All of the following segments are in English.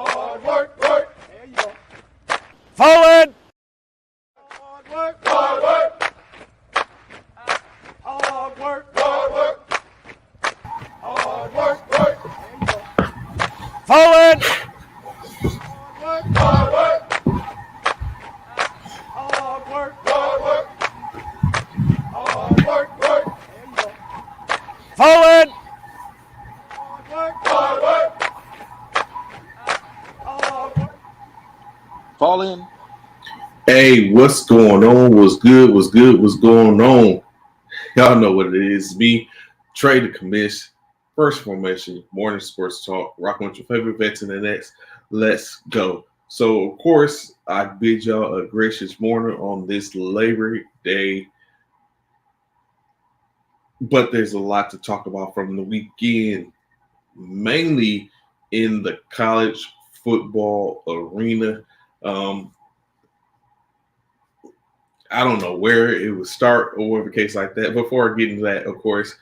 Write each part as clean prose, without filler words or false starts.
Hard work, work. There you go. Forward. Hard work. Hard work. Hard work. Hard work. Hard work, work. There you go. Forward. Hard work. Hard work. Hard work. Hard work. Hard work, work. There you go. Forward. Hard work. Hard work. Hard work. Fall in. Hey, what's going on? What's good? What's good? What's going on? Y'all know what it is. Me, Trey the Commish, First Formation, Morning Sports Talk, rocking with your favorite vets in the next. Let's go. So, of course, I bid y'all a gracious morning on this Labor Day. But there's a lot to talk about from the weekend, mainly in the college football arena. I don't know where it would start or whatever case like that. Before I get into that, of course,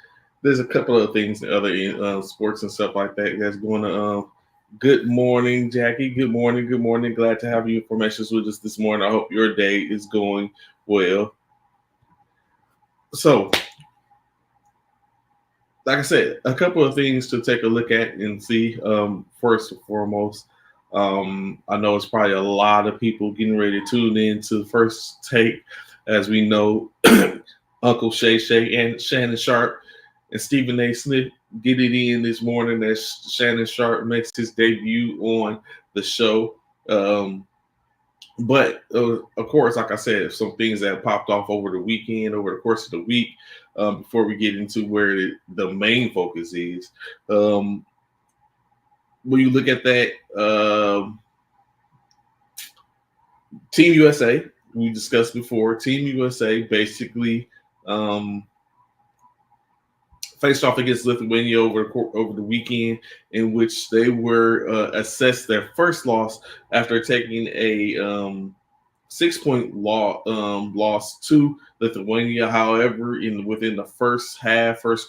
there's a couple of things in other sports and stuff like that that's going to. Good morning, Jackie. Good morning. Good morning. Glad to have you informations with us this morning. I hope your day is going well. So, like I said, a couple of things to take a look at and see. First and foremost, I know it's probably a lot of people getting ready to tune in to the First Take. As we know, Uncle Shay Shay and Shannon Sharp and Stephen A. Smith get it in this morning as Shannon Sharp makes his debut on the show. But of course, like I said, some things that popped off over the weekend, over the course of the week, before we get into where the main focus is. When you look at that, Team USA, we discussed before, Team USA basically faced off against Lithuania over the weekend, in which they were assessed their first loss after taking a 6-point loss to Lithuania. However, within the first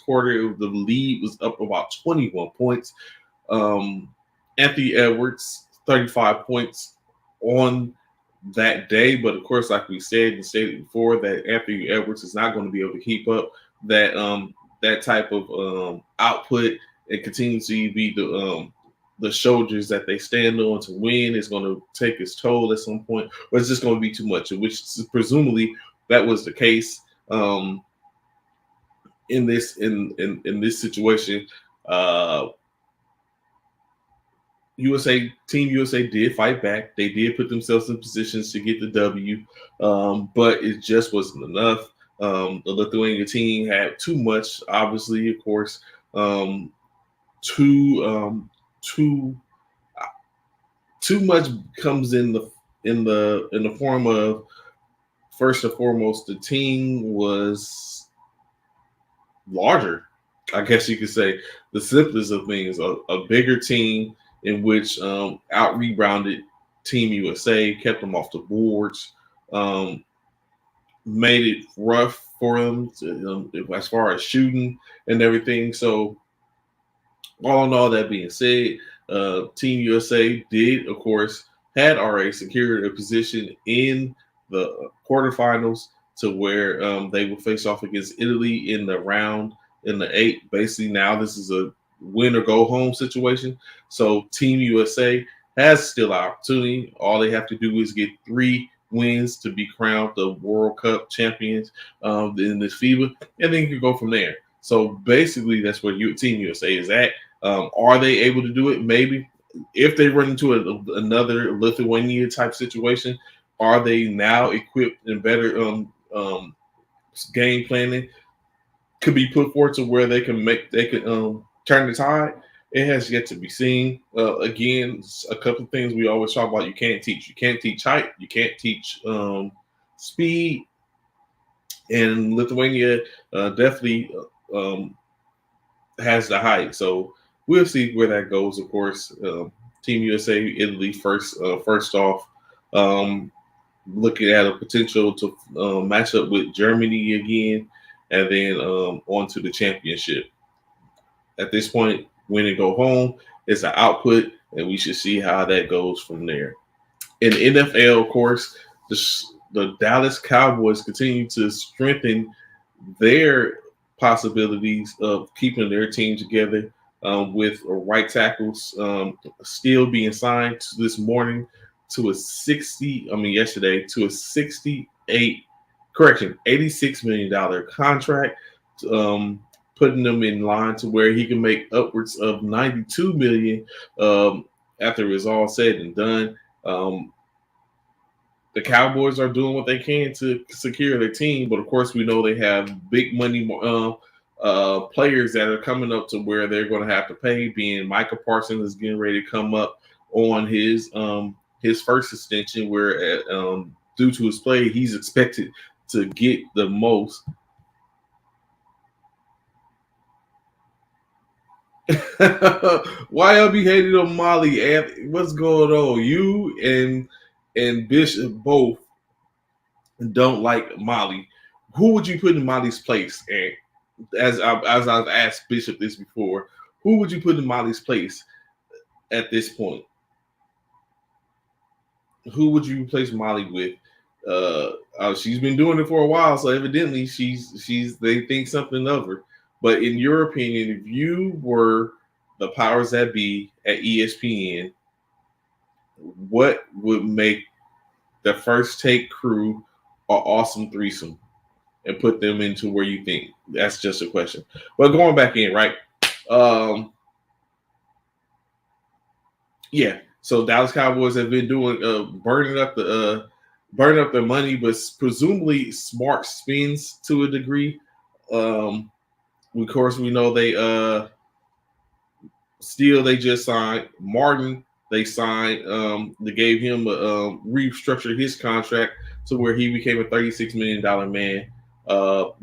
quarter, the lead was up about 21 points. Anthony Edwards, 35 points on that day, but of course, like we said and stated before, that Anthony Edwards is not going to be able to keep up that type of output and continue to be the shoulders that they stand on to win. Is going to take its toll at some point, or it's just going to be too much, which presumably that was the case in this situation. Team USA did fight back. They did put themselves in positions to get the W, but it just wasn't enough. The Lithuania team had too much, obviously, of course. Too much comes in the form of, first and foremost, the team was larger. I guess you could say the simplest of things, a bigger team in which out-rebounded Team USA, kept them off the boards, made it rough for them as far as shooting and everything. So, all in all, that being said, Team USA did, of course, had already secured a position in the quarterfinals to where they will face off against Italy in the 8. Basically, now this is a win or go home situation. So Team USA has still an opportunity. All they have to do is get 3 wins to be crowned the World Cup champions in this FIBA, and then you can go from there. So basically, that's where Team USA is at. Are they able to do it? Maybe. If they run into another Lithuania type situation, are they now equipped and better game planning could be put forward to where they can turn the tide? It has yet to be seen. Again, a couple of things we always talk about. You can't teach. You can't teach height. You can't teach speed. And Lithuania definitely has the height. So we'll see where that goes. Of course, Team USA, Italy first off. Looking at a potential to match up with Germany again, and then on to the championship. At this point, win and go home. It's an output and we should see how that goes from there. In the NFL, of course, the Dallas Cowboys continue to strengthen their possibilities of keeping their team together, with right tackles still being signed this morning to a 60, I mean yesterday, to a 68, correction, $86 million contract, putting them in line to where he can make upwards of $92 million after it's all said and done. The Cowboys are doing what they can to secure their team, but of course we know they have big money players that are coming up to where they're going to have to pay. Being Micah Parsons is getting ready to come up on his first extension, where due to his play, he's expected to get the most. Why y'all be hating on Molly? What's going on? You and Bishop both don't like Molly. Who would you put in Molly's place? And as I've asked Bishop this before, who would you put in Molly's place at this point? Who would you replace Molly with? She's been doing it for a while, so evidently they think something of her. But in your opinion, if you were the powers that be at ESPN, what would make the First Take crew an awesome threesome and put them into where you think? That's just a question. But going back in, right? Yeah. So Dallas Cowboys have been doing burning up their money, but presumably smart spins to a degree. Of course, we know they just signed Martin. They signed. They gave him restructured his contract to where he became a $36 million man.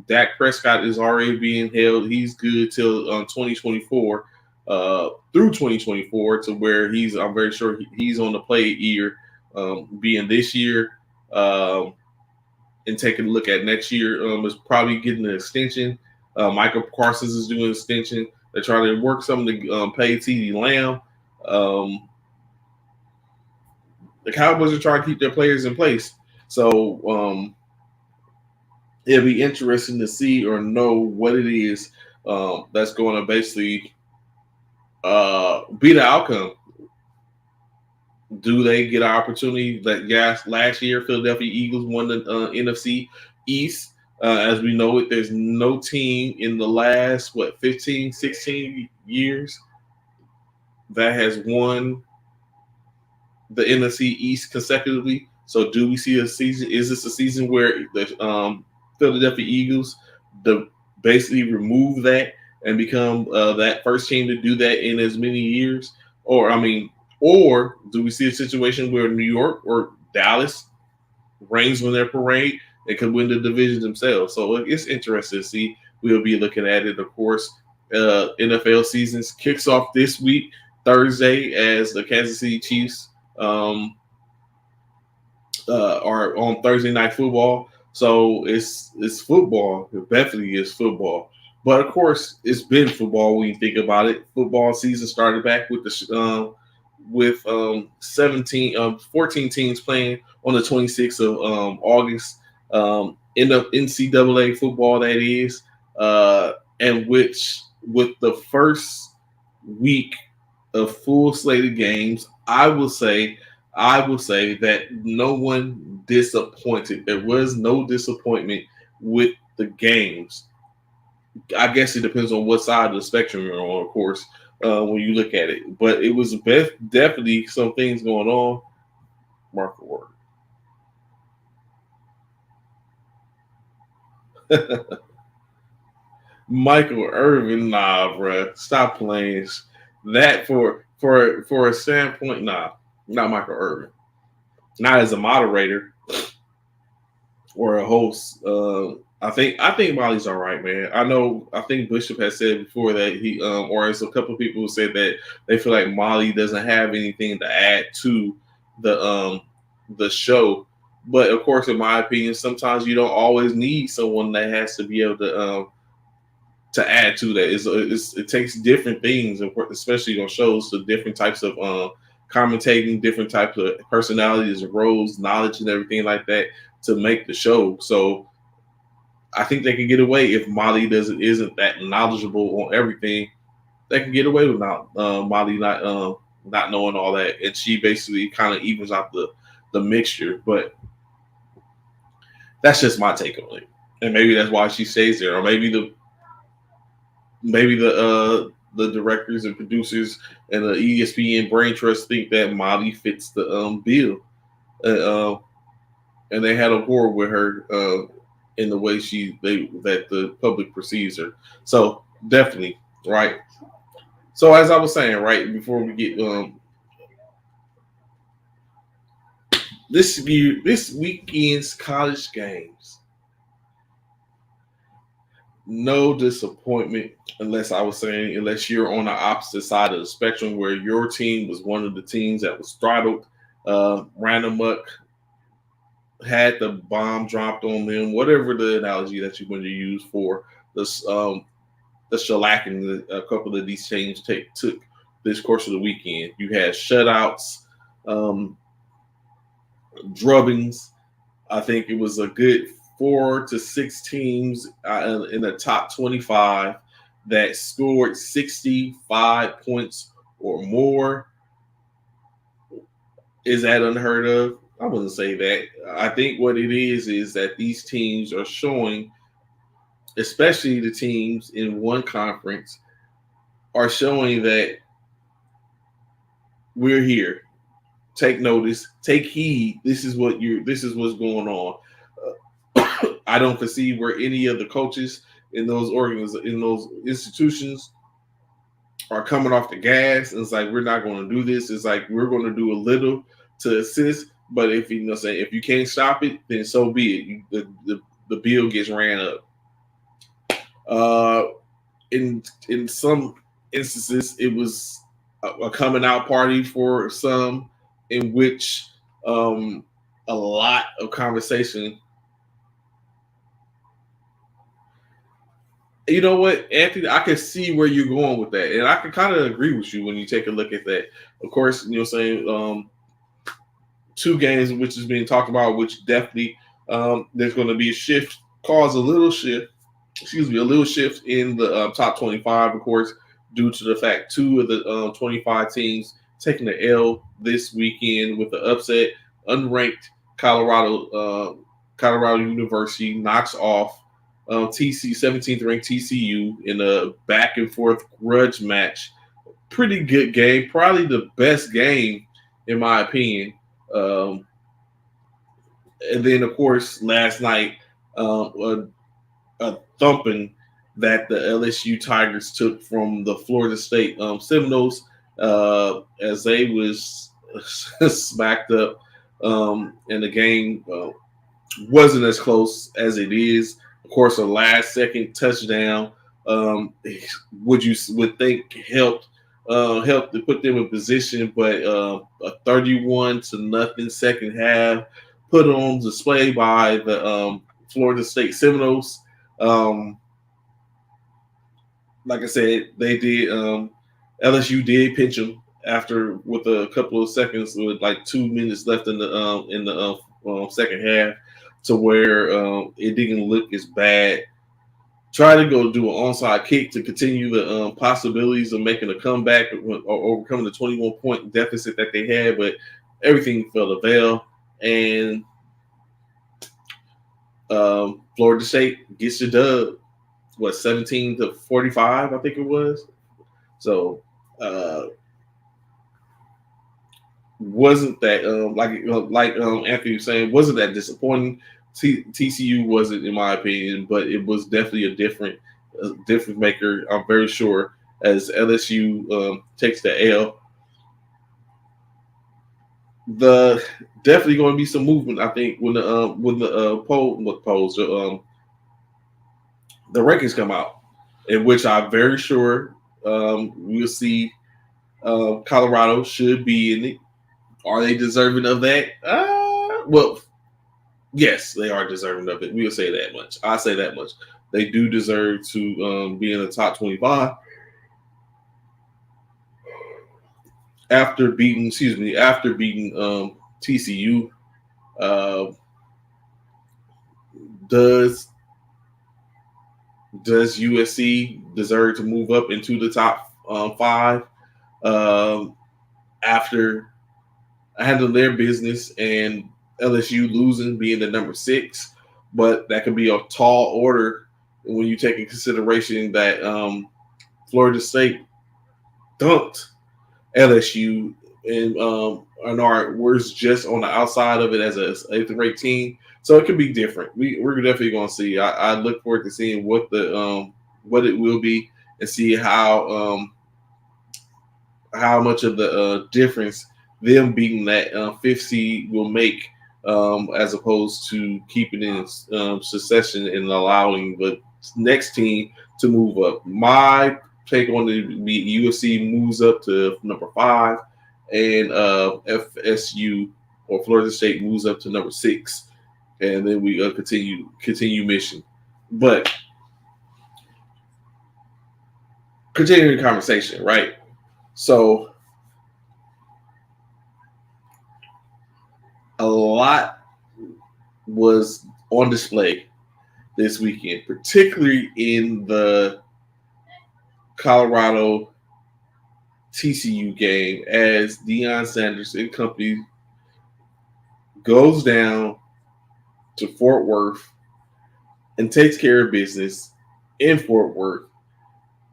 Dak Prescott is already being held. He's good till 2024, through 2024, to where I'm very sure he's on the play year, being this year, and taking a look at next year. Is probably getting an extension. Michael Parsons is doing an extension. They're trying to work something to pay CeeDee Lamb. The Cowboys are trying to keep their players in place. So it'll be interesting to see or know what it is that's going to basically be the outcome. Do they get an opportunity? Last year, Philadelphia Eagles won the NFC East. As we know it, there's no team in the last, 15, 16 years that has won the NFC East consecutively. So do we see a season? Is this a season where the Philadelphia Eagles basically remove that and become that first team to do that in as many years? Or do we see a situation where New York or Dallas rains on their parade and can win the division themselves? So it's interesting to see. We'll be looking at it, of course. NFL seasons kicks off this week, Thursday, as the Kansas City Chiefs are on Thursday Night Football. So it's football. It definitely is football. But of course, it's been football when you think about it. Football season started back with 14 teams playing on the 26th of August. In the NCAA football, that is, and which with the first week of full slated games, I will say that no one disappointed. There was no disappointment with the games. I guess it depends on what side of the spectrum you're on, of course, when you look at it. But it was definitely some things going on. Mark the word. Michael Irvin, nah, bruh. Stop playing. That for a standpoint, nah, not Michael Irvin. Not as a moderator or a host. I think Molly's all right, man. I think Bishop has said before that he or as a couple of people who said that they feel like Molly doesn't have anything to add to the show. But of course, in my opinion, sometimes you don't always need someone that has to be able to to add to that. It takes different things, especially on shows, to different types of commentating, different types of personalities, roles, knowledge, and everything like that to make the show. So I think they can get away if Molly isn't that knowledgeable on everything. They can get away with Molly not knowing all that, and she basically kind of evens out the mixture. But that's just my take on it, and maybe that's why she stays there, or maybe the directors and producers and the ESPN brain trust think that Molly fits the bill, and they had a war with her in the way that the public perceives her. So definitely, right. So as I was saying, right before we get this weekend's college games, no disappointment unless you're on the opposite side of the spectrum where your team was one of the teams that was throttled, ran amok, had the bomb dropped on them, whatever the analogy that you're going to use for this, the shellacking a couple of these teams took this course of the weekend. You had shutouts, drubbings. I think it was a good 4 to 6 teams in the top 25 that scored 65 points or more. Is that unheard of? I wouldn't say that. I think what it is that these teams are showing, especially the teams in one conference, are showing that we're here. Take notice, take heed. This is what's going on. I don't foresee where any of the coaches in those institutions are coming off the gas. It's like, we're not going to do this. It's like, we're going to do a little to assist, but if you can't stop it, then so be it. The bill gets ran up. In some instances, it was a coming out party for some, in which a lot of conversation. You know what, Anthony? I can see where you're going with that, and I can kind of agree with you when you take a look at that. Of course, saying 2 games which is being talked about, which definitely there's going to be a little shift in the top 25, of course, due to the fact 2 of the 25 teams taking the L this weekend with the upset. Unranked Colorado University knocks off 17th ranked TCU in a back and forth grudge match. Pretty good game, probably the best game in my opinion. And then of course last night, a thumping that the LSU Tigers took from the Florida State Seminoles as they was smacked up, and the game wasn't as close as it is. Of course, a last-second touchdown, would think helped to put them in position, but a 31-0 second half put on display by the Florida State Seminoles. Like I said, they did. LSU did pinch them with a couple of seconds, with like 2 minutes left in the second half, to where it didn't look as bad. Try to go do an onside kick to continue the possibilities of making a comeback or overcoming the 21-point deficit that they had, but everything fell to veil. And Florida State gets the dub. 17-45, I think it was. So wasn't that like Anthony was saying, wasn't that disappointing? TCU wasn't, in my opinion, but it was definitely a different maker, I'm very sure, as LSU takes the L. Definitely going to be some movement, I think, when the rankings come out, in which I'm very sure we'll see Colorado should be in it. Are they deserving of that? Well, yes, they are deserving of it. We'll say that much. I say that much. they do deserve to be in the top 25. After beating TCU, does USC deserve to move up into the top 5 after handling their business and LSU losing, being the number 6? But that could be a tall order when you take in consideration that Florida State dunked LSU and we're just on the outside of it as a 8th ranked team. So it could be different. We're definitely going to see. I look forward to seeing what it will be and see how much of the difference them beating that 5th seed will make, as opposed to keeping in succession and allowing the next team to move up. My take on it be USC moves up to number 5, and FSU or Florida State moves up to number 6, and then we continue mission. But continuing the conversation, right? So a lot was on display this weekend, particularly in the Colorado TCU game, as Deion Sanders and company goes down to Fort Worth and takes care of business in Fort Worth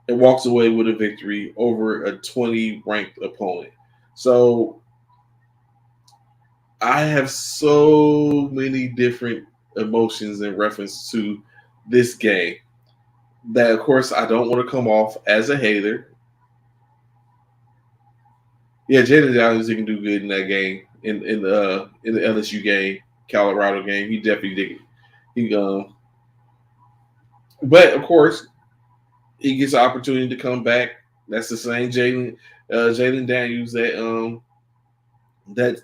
and walks away with a victory over a 20-ranked opponent. So I have so many different emotions in reference to this game that, of course, I don't want to come off as a hater. Yeah, Jaden Daniels, he can do good in that game, in the LSU game, Colorado game. He definitely did. But of course, he gets an opportunity to come back. That's the same Jaden Daniels that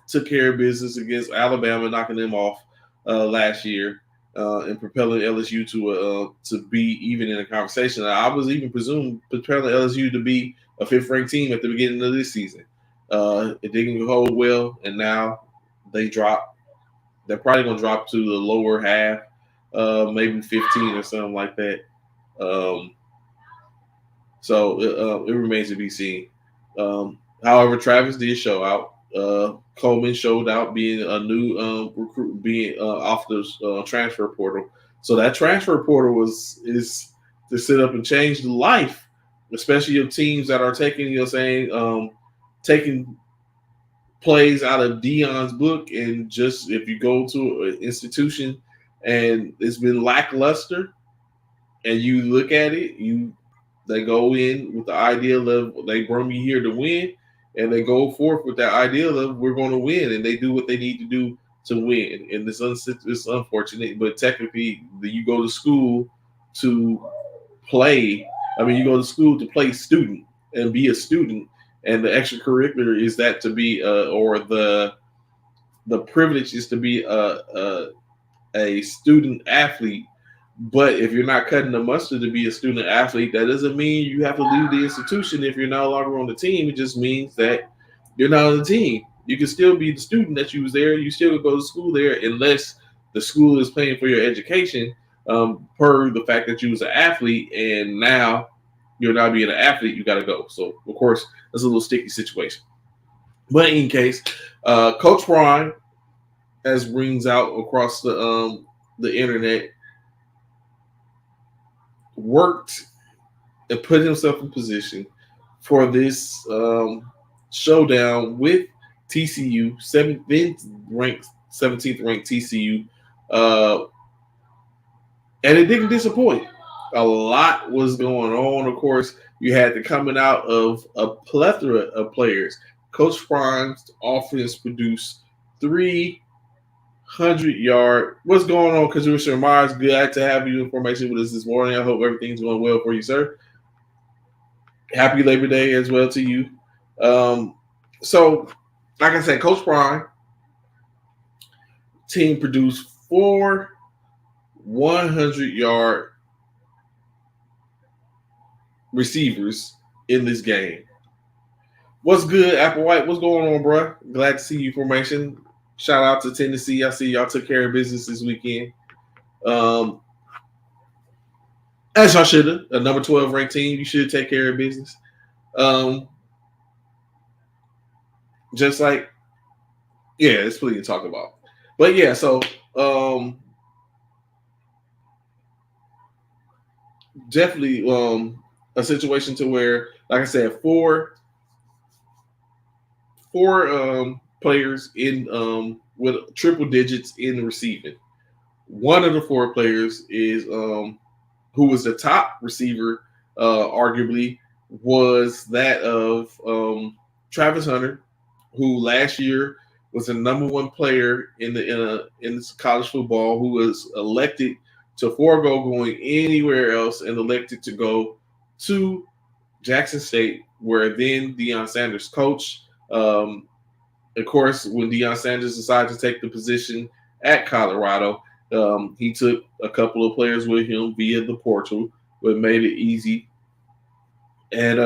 took care of business against Alabama, knocking them off last year, and propelling LSU to be even in a conversation. I was even presuming propelling LSU to be a 5th-ranked team at the beginning of this season. It didn't hold well, and now they drop. They're probably going to drop to the lower half, maybe 15 or something like that. So it remains to be seen. However, Travis did show out. Coleman showed out, being a new recruit, being off the transfer portal. So that transfer portal is to sit up and change the life, especially of teams that are taking, taking plays out of Deion's book. And just if you go to an institution and it's been lackluster, and you look at it, they go in with the idea of they brought me here to win. And they go forth with that idea of we're going to win, and they do what they need to do to win. And it's unfortunate, but technically, you go to school to play. I mean, you go to school to play student and be a student, and the extracurricular is that to be, or the privilege is to be a student athlete. But if you're not cutting the mustard to be a student athlete, that doesn't mean you have to leave the institution if you're no longer on the team. It just means that you're not on the team. You can still be the student that you was there. You still go to school there unless the school is paying for your education, per the fact that you was an athlete, and now you're not being an athlete, you got to go. So, of course, that's a little sticky situation. But in any case, Coach Prime, as rings out across the internet, worked and put himself in position for this showdown with TCU, 17th ranked TCU, and it didn't disappoint. A lot was going on. Of course, you had the coming out of a plethora of players. Coach Prime's offense produced 300-yard. What's going on, Kazusha Myers? Glad to have you information with us this morning. I hope everything's going well for you, sir. Happy Labor Day as well to you. So, like I said, Coach Prime team produced 4 100-yard receivers in this game. What's good, Applewhite? What's going on, bro? Glad to see you, formation. Shout out to Tennessee. I see y'all took care of business this weekend. As y'all should have. A number 12 ranked team, you should take care of business. Just like, yeah, it's plenty to talk about. But yeah, so definitely a situation to where, like I said, four players in with triple digits in receiving. One of the four players is who was the top receiver, arguably, was that of Travis Hunter, who last year was the number one player in college football, who was elected to forego going anywhere else and elected to go to Jackson State, where then Deion Sanders coached. Of course, when Deion Sanders decided to take the position at Colorado, he took a couple of players with him via the portal, but made it easy and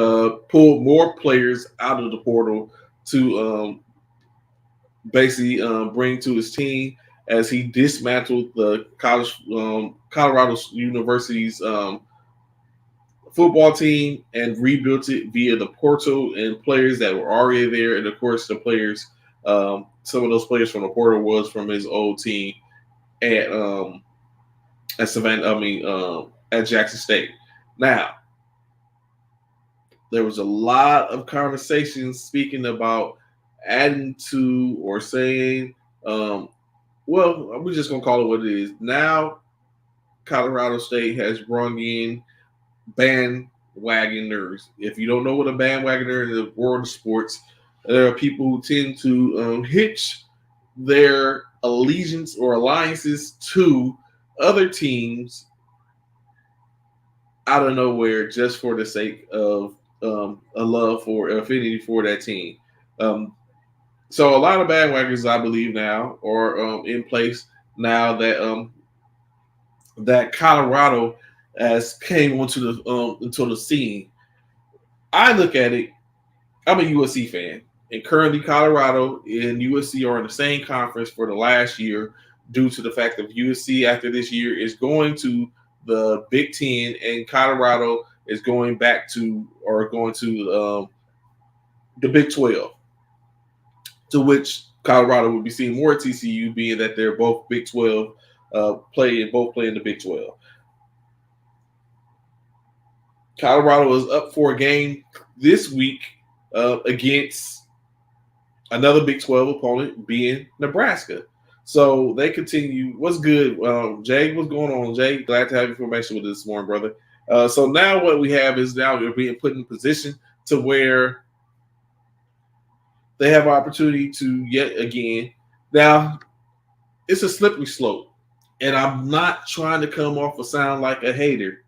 pulled more players out of the portal to basically bring to his team as he dismantled the Colorado University's football team and rebuilt it via the portal and players that were already there. And of course, the players, some of those players from the portal was from his old team at Savannah. At Jackson State. Now, there was a lot of conversations speaking about adding to or saying, well, we're just gonna call it what it is. Now, Colorado State has brought in bandwagoners. If you don't know what a bandwagoner in the world of sports, there are people who tend to hitch their allegiance or alliances to other teams out of nowhere just for the sake of a love for affinity for that team. So a lot of bandwagons, I believe, now are in place now that that Colorado has came into the scene. I look at it. I'm a USC fan, and currently Colorado and USC are in the same conference for the last year due to the fact that USC after this year is going to the Big Ten, and Colorado is going to the Big 12, to which Colorado would be seeing more TCU, being that they're both Big 12 play in the Big 12. Colorado is up for a game this week against another Big 12 opponent, being Nebraska. So they continue. What's good, Jay? What's going on, Jay? Glad to have information with us this morning, brother. So now what we have is now we're being put in position to where they have opportunity to yet again. Now, it's a slippery slope, and I'm not trying to come off or sound like a hater.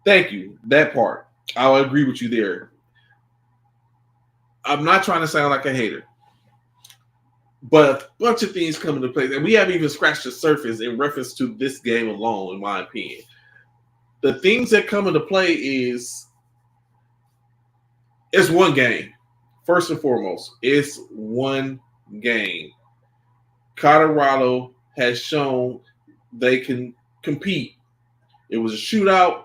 Thank you. That part, I'll agree with you there. I'm not trying to sound like a hater. But a bunch of things come into play, and we haven't even scratched the surface in reference to this game alone, in my opinion. The things that come into play is it's one game. First and foremost, it's one game. Colorado has shown they can compete. It was a shootout,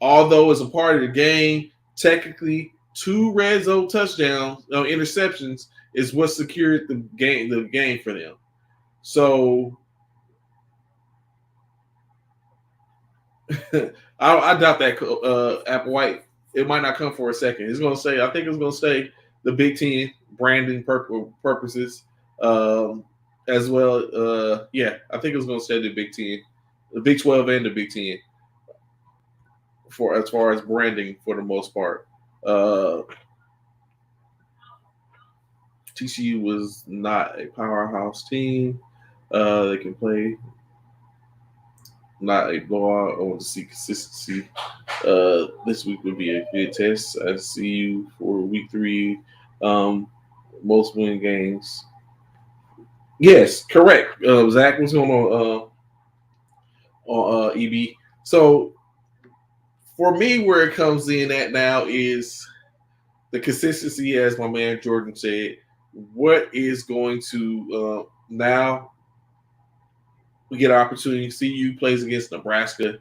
although as a part of the game, technically 2 red zone touchdowns, interceptions, is what secured the game for them. So I doubt that Applewhite, it might not come for a second. I think it's going to say the Big Ten branding purposes as well. Yeah, I think it's going to say the Big Ten, the Big 12 and the Big Ten for as far as branding for the most part. TCU was not a powerhouse team. They can play. Not a blowout. I want to see consistency. This week would be a good test. I see you for week 3. Most win games. Yes, correct. Zach, what's going on EB? So for me, where it comes in at now is the consistency, as my man Jordan said. What is going to now we get an opportunity to see you plays against Nebraska.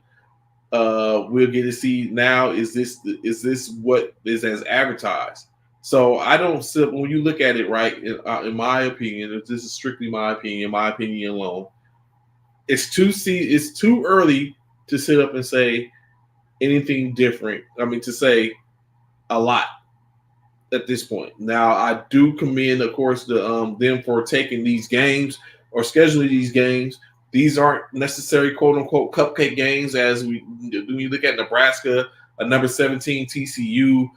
We'll get to see now is this what is as advertised. So I don't sit when you look at it right. In my opinion, if this is strictly my opinion alone, it's too early to sit up and say anything different. I mean, to say a lot at this point. Now, I do commend, of course, them for taking these games or scheduling these games. These aren't necessary quote unquote cupcake games as when you look at Nebraska, a number 17 TCU,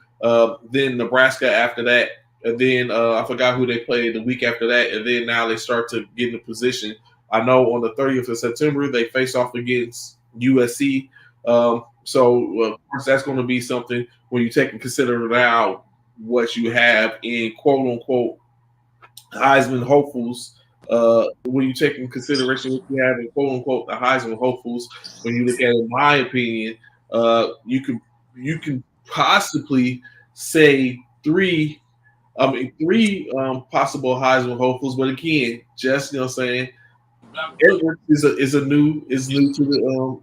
then Nebraska after that, and then I forgot who they played the week after that, and then now they start to get in a position. I know on the 30th of September they face off against USC. So of course that's going to be something when you take and consider now what you have in quote unquote Heisman hopefuls. When you take in consideration what you have in quote unquote the Heisman hopefuls, when you look at it, in my opinion, you can possibly say three possible Heisman hopefuls, but again, just saying, Edwards is new to the.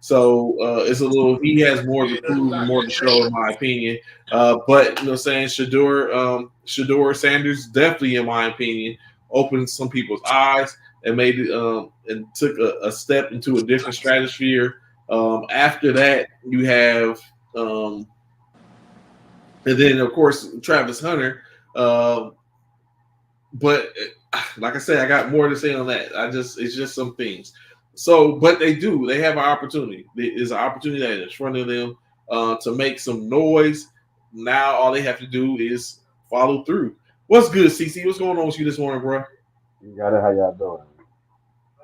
So it's a little. He has more to prove, more to show, in my opinion. But Shedeur Sanders definitely, in my opinion, opened some people's eyes and made it and took a step into a different stratosphere. After that, you have, and then of course Travis Hunter. But like I said, I got more to say on that. It's just some things. So, but they have an opportunity. There's an opportunity that is in front of them to make some noise. Now, all they have to do is follow through. What's good, CC? What's going on with you this morning, bro? You got it. How y'all doing?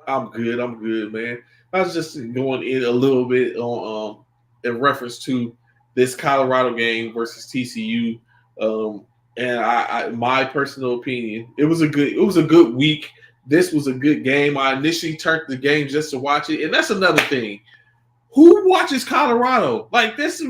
I'm good, man. I was just going in a little bit on in reference to this Colorado game versus TCU. And I my personal opinion, it was a good week. This was a good game. I initially turned the game just to watch it, and that's another thing. Who watches Colorado? Like this is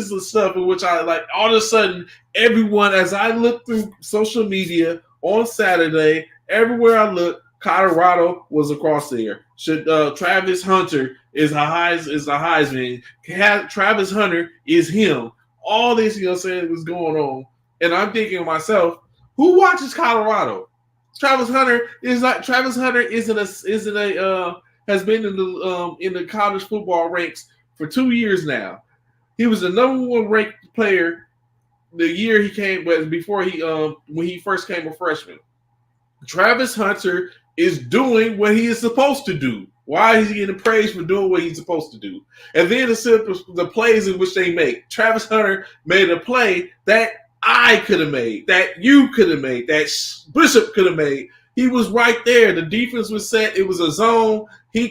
the stuff in which I like. All of a sudden, everyone, as I look through social media on Saturday, everywhere I look, Colorado was across there. Travis Hunter is a Heisman. Travis Hunter is him. All this, was going on, and I'm thinking to myself, who watches Colorado? Travis Hunter has been in the college football ranks for 2 years now. He was the number one ranked player the year he came, but before when he first came a freshman. Travis Hunter is doing what he is supposed to do. Why is he getting praised for doing what he's supposed to do? And then the plays in which they make. Travis Hunter made a play that I could have made, that you could have made, that Bishop could have made. He was right there. The defense was set. It was a zone. They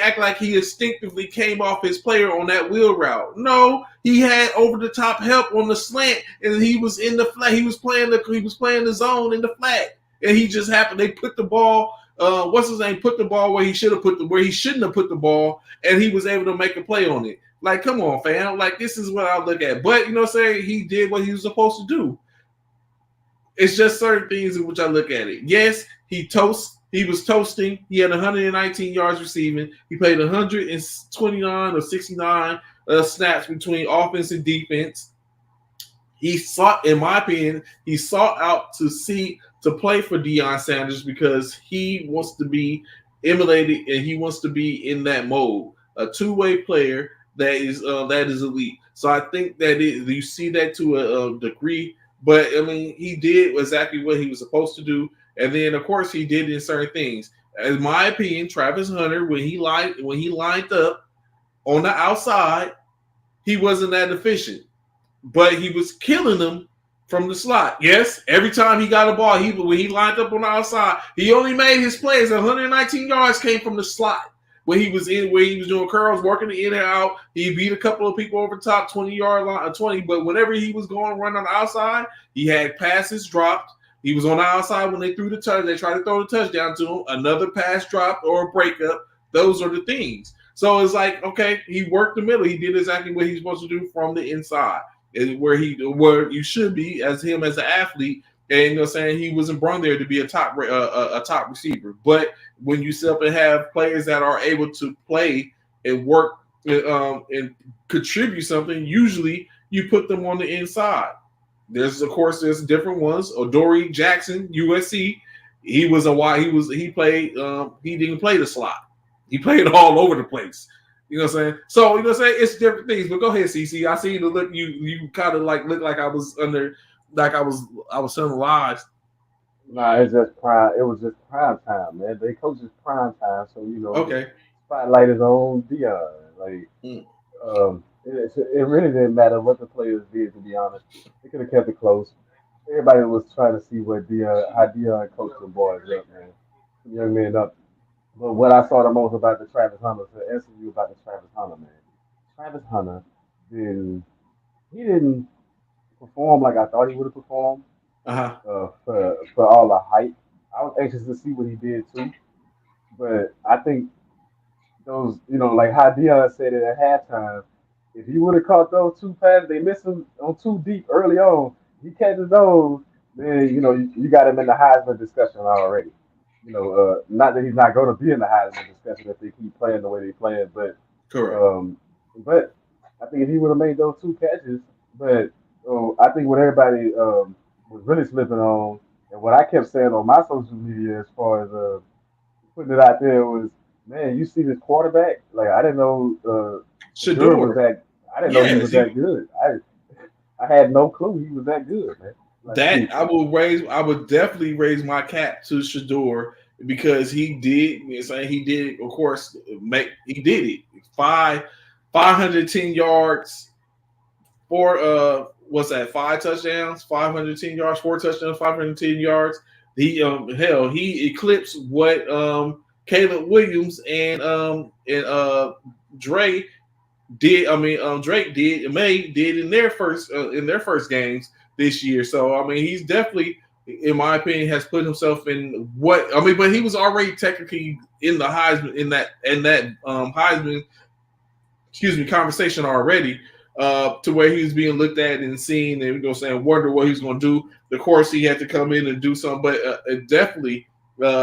act like he instinctively came off his player on that wheel route. No, he had over-the-top help on the slant, and he was in the flat. He was playing the zone in the flat. And he just happened. They put the ball, put the ball where he shouldn't have put the ball, and he was able to make a play on it. Like, come on, fam. Like, this is what I look at. But, he did what he was supposed to do. It's just certain things in which I look at it. Yes, he was toasting. He had 119 yards receiving. He played 129 or 69 snaps between offense and defense. In my opinion, he sought out to play for Deion Sanders because he wants to be emulated and he wants to be in that mode. A two-way player that is elite. So I think that you see that to a degree, but I mean he did exactly what he was supposed to do, and then of course he did in certain things. In my opinion, Travis Hunter when he lined up on the outside, he wasn't that efficient, but he was killing them from the slot. Yes, every time he got a ball, when he lined up on the outside, he only made his plays. 119 yards came from the slot. Where he was doing curls, working the in and out. He beat a couple of people over top, 20-yard line, 20. But whenever he was going to run on the outside, he had passes dropped. He was on the outside when they threw the touch. They tried to throw the touchdown to him. Another pass dropped or a breakup. Those are the things. So it's like, okay, he worked the middle. He did exactly what he's supposed to do from the inside, where you should be as him as an athlete. And you know, what I'm saying he wasn't brought there to be a top receiver. But when you sit up and have players that are able to play and work and contribute something, usually you put them on the inside. There's different ones. Adoree Jackson, USC. He played. He didn't play the slot. He played all over the place. You know what I'm saying? So you know what I'm saying? It's different things. But go ahead, CC. I see you look. You kind of like look like I was under, like I was telling lies. Nah, it's just prime. It was just prime time, man. They coach is prime time, so Okay. spotlight is on Dion. Like, Mm. it really didn't matter what the players did. To be honest, they could have kept it close. Everybody was trying to see how Dion coached the boys up, man. The young men up. But what I saw the most about the Travis Hunter, to answer you about the Travis Hunter, man. Travis Hunter didn't he didn't perform like I thought he would have performed Uh-huh. for all the hype. I was anxious to see what he did too, but I think those, like how Dion said it at halftime, if he would have caught those two passes, they missed him on too deep early on. He catches those, then you got him in the Heisman discussion already. Not that he's not going to be in the Heisman discussion if they keep playing the way they playing, but Correct. but I think if he would have made those two catches, but I think what everybody was really slipping on, and what I kept saying on my social media as far as putting it out there was, man, you see this quarterback? Like I didn't know Shedeur was Shedeur. that. I didn't know he Yes, was that good. I had no clue he was that good, man. Like, that I would definitely raise my cap to Shedeur because he did. He did, of course, he did it. 510 yards, what's that? 5 touchdowns, 510 yards, 4 touchdowns, 510 yards. He eclipsed what Caleb Williams and Dre did. Drake did, and May did in their first games this year. So he's definitely, in my opinion, has put himself in but he was already technically in the Heisman in that Heisman, conversation already. To where he was being looked at and seen, and wonder what he's going to do. Of course, he had to come in and do something, but definitely,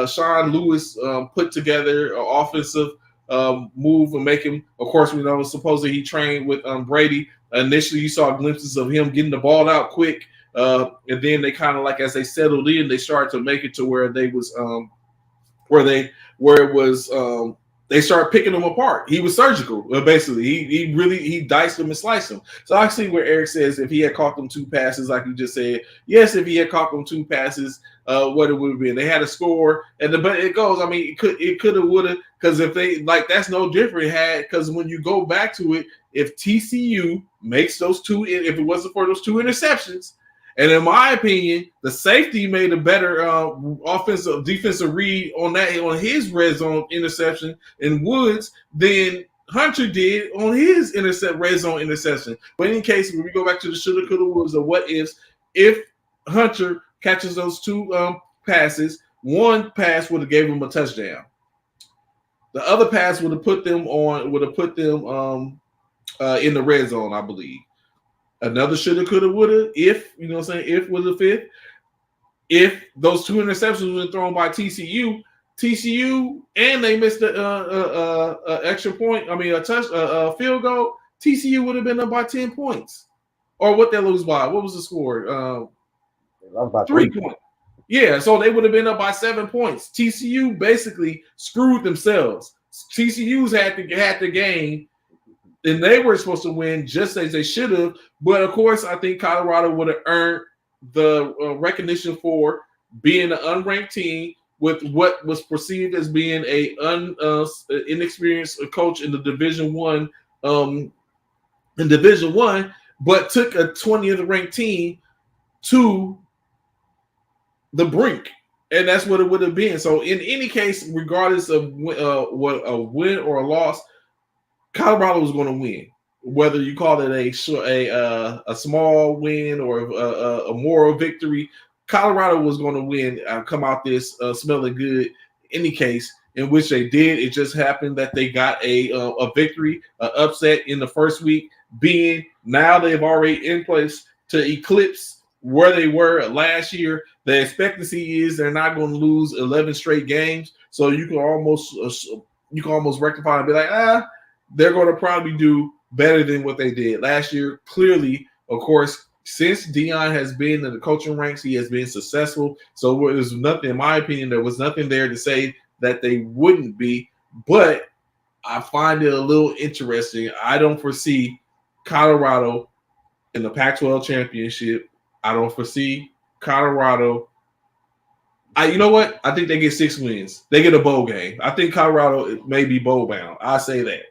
Sean Lewis put together an offensive move and make him. Of course, we know supposedly he trained with Brady. Initially, you saw glimpses of him getting the ball out quick, and then they kind of like as they settled in, they started to make it to where they was they started picking him apart. He was surgical, basically. He diced them and sliced them. So I see where Eric says if he had caught them 2 passes, like you just said, yes, if he had caught them 2 passes, what it would have been. They had a score, but it goes. It could have, would have, because if they that's no different. Because when you go back to it, if TCU makes those 2, if it wasn't for those 2 interceptions. And in my opinion, the safety made a better defensive read on his red zone interception in Woods than Hunter did on his red zone interception. But in any case, when we go back to the shoulda, coulda, wouldas, or what ifs, if Hunter catches those 2 passes, one pass would have gave him a touchdown. The other pass would have put them in the red zone, I believe. Another shoulda, coulda, woulda. If if was the 5th. If those 2 interceptions were thrown by TCU, and they missed the extra point. A field goal. TCU would have been up by 10 points, or what they lose by? What was the score? 3 points. Yeah, so they would have been up by 7 points. TCU basically screwed themselves. TCU's had the game. And they were supposed to win just as they should have. But, of course, I think Colorado would have earned the recognition for being an unranked team with what was perceived as being an inexperienced coach in the Division I. But took a 20th ranked team to the brink. And that's what it would have been. So, in any case, regardless of what a win or a loss, Colorado was going to win, whether you call it a small win or a moral victory. Colorado was going to win, come out this smelling good. In any case, in which they did. It just happened that they got a victory, an upset in the first week, being now they've already in place to eclipse where they were last year. The expectancy is they're not going to lose 11 straight games, so you can almost rectify and be like, they're going to probably do better than what they did last year. Clearly, of course, since Dion has been in the coaching ranks, he has been successful. So there's nothing, in my opinion, there was nothing there to say that they wouldn't be. But I find it a little interesting. I don't foresee Colorado in the Pac-12 championship. I don't foresee Colorado. You know what? I think they get 6 wins. They get a bowl game. I think Colorado may be bowl bound. I say that.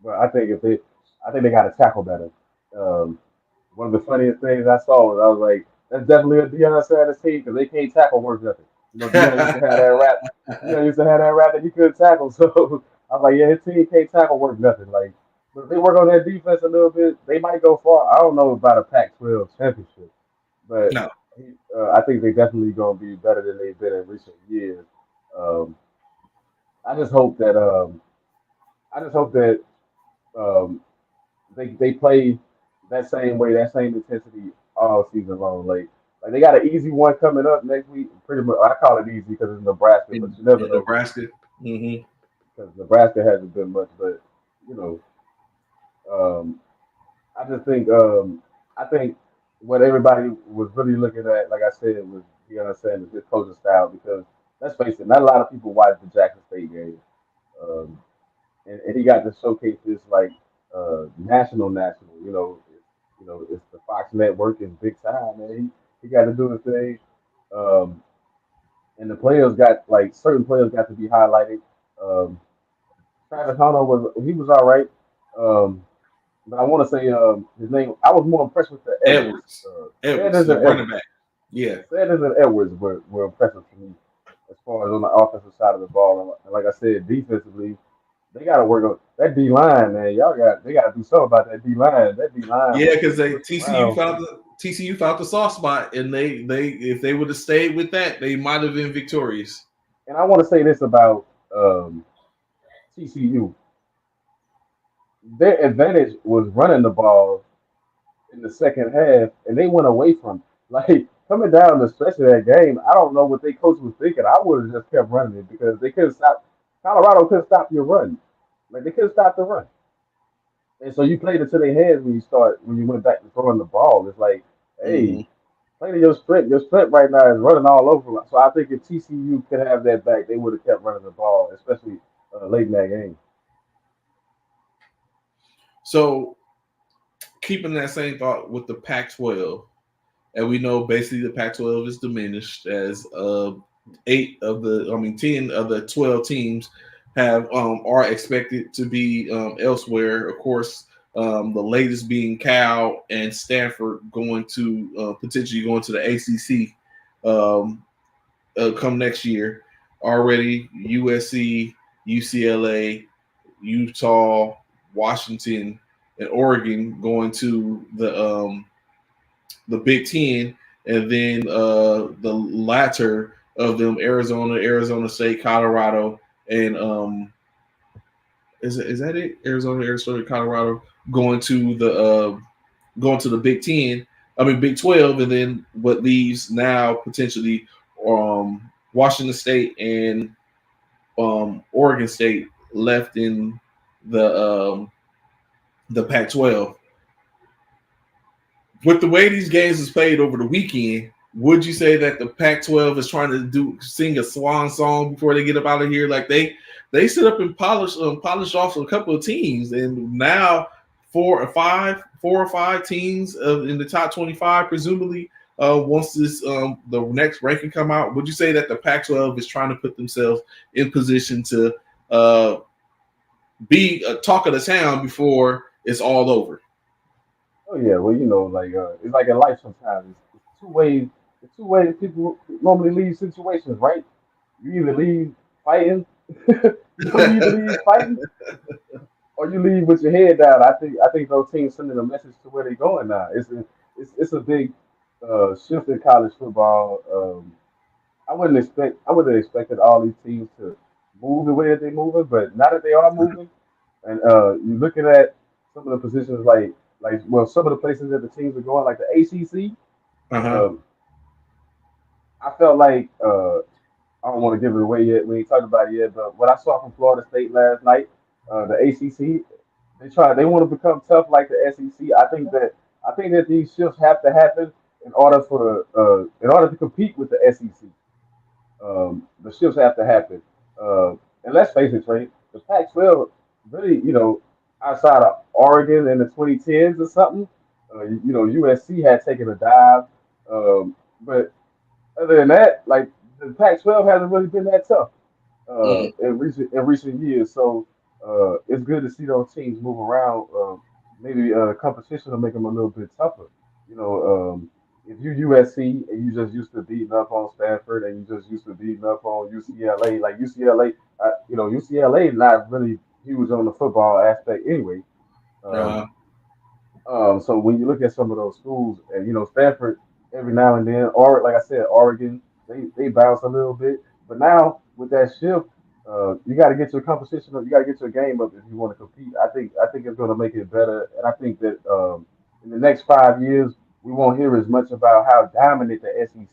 But I think they got to tackle better. One of the funniest things I saw was I was like, that's definitely a Deion Sanders team because they can't tackle worth nothing. You know, Deion used to have that rap. Deion used to have that rap that he couldn't tackle. So I was like, yeah, his team can't tackle worth nothing. Like, but if they work on their defense a little bit, they might go far. I don't know about a Pac-12 championship, but No. I think they definitely going to be better than they've been in recent years. Um, I just hope that um, they play that same way, that same intensity all season long. Like they got an easy one coming up next week. Pretty much, I call it easy because it's Nebraska, but you never In know Nebraska. Mm-hmm. because Nebraska hasn't been much. But you know, I just think I think what everybody was really looking at, like I said, was Deion Sanders, his coaching style. Because let's face it, not a lot of people watch the Jackson State game. Um, and he got to showcase this like national. It's the Fox Network and big time, man. He got to do his thing, um, and the players got like certain players got to be highlighted. Um, Travis Hunter was all right, um, but I want to say his name. I was more impressed with the Edwards. Edwards, the running back. Yeah. Sanders and Edwards were impressive to me as far as on the offensive side of the ball. And like I said, defensively. They got to work on that D line, man. They got to do something about that D line. That D line. Yeah, because TCU found the soft spot, and they if they would have stayed with that, they might have been victorious. And I want to say this about TCU. Their advantage was running the ball in the second half, and they went away from it. Like coming down the stretch of that game. I don't know what their coach was thinking. I would have just kept running it because they couldn't stop. Colorado couldn't stop your run. Like they couldn't stop the run. And so you played it to their hands when you went back to throwing the ball. It's like, hey, play to your strength. Your strength right now is running all over. So I think if TCU could have that back, they would have kept running the ball, especially late in that game. So keeping that same thought with the Pac-12, and we know basically the Pac-12 is diminished as 10 of the 12 teams are expected to be elsewhere. Of course, the latest being Cal and Stanford going to potentially going to the ACC come next year. Already USC, UCLA, Utah, Washington, and Oregon going to the Big Ten, and then the latter of them, Arizona State, Colorado, and is that it? Arizona, Colorado going to the Big Ten. I mean Big 12, and then what leaves now potentially Washington State and Oregon State left in the Pac-12. With the way these games is played over the weekend, would you say that the Pac-12 is trying to sing a swan song before they get up out of here? Like they sit up and polish off a couple of teams, and now four or five teams in the top 25, presumably. Once the next ranking come out, would you say that the Pac-12 is trying to put themselves in position to be a talk of the town before it's all over? Oh yeah, well it's like in life sometimes. It's two ways. It's two ways people normally leave situations, right? You either leave fighting, or you leave with your head down. I think those teams sending a message to where they're going now. It's a big shift in college football. I wouldn't have expected all these teams to move the way that they're moving. But now that they are moving, and you're looking at some of the positions like some of the places that the teams are going, like the ACC. Uh-huh. Um, I felt like I don't want to give it away yet. We ain't talked about it yet, but what I saw from Florida State last night, the ACC, they want to become tough like the SEC. I think that these shifts have to happen in order to compete with the SEC. The shifts have to happen. And let's face it, Trey, the Pac-12 really, outside of Oregon in the 2010s or something, USC had taken a dive. But other than that, like the Pac-12 hasn't really been that tough Mhm. in recent years. So it's good to see those teams move around. Maybe competition will make them a little bit tougher. If you USC and you just used to beating up on Stanford and you just used to beating up on UCLA, like UCLA, UCLA not really huge on the football aspect anyway. Uh, Um, so when you look at some of those schools, and Stanford every now and then, or like I said, Oregon, they bounce a little bit. But now with that shift, you got to get your competition up. You got to get your game up if you want to compete. I think it's going to make it better, and I think that in the next 5 years we won't hear as much about how dominant the SEC is.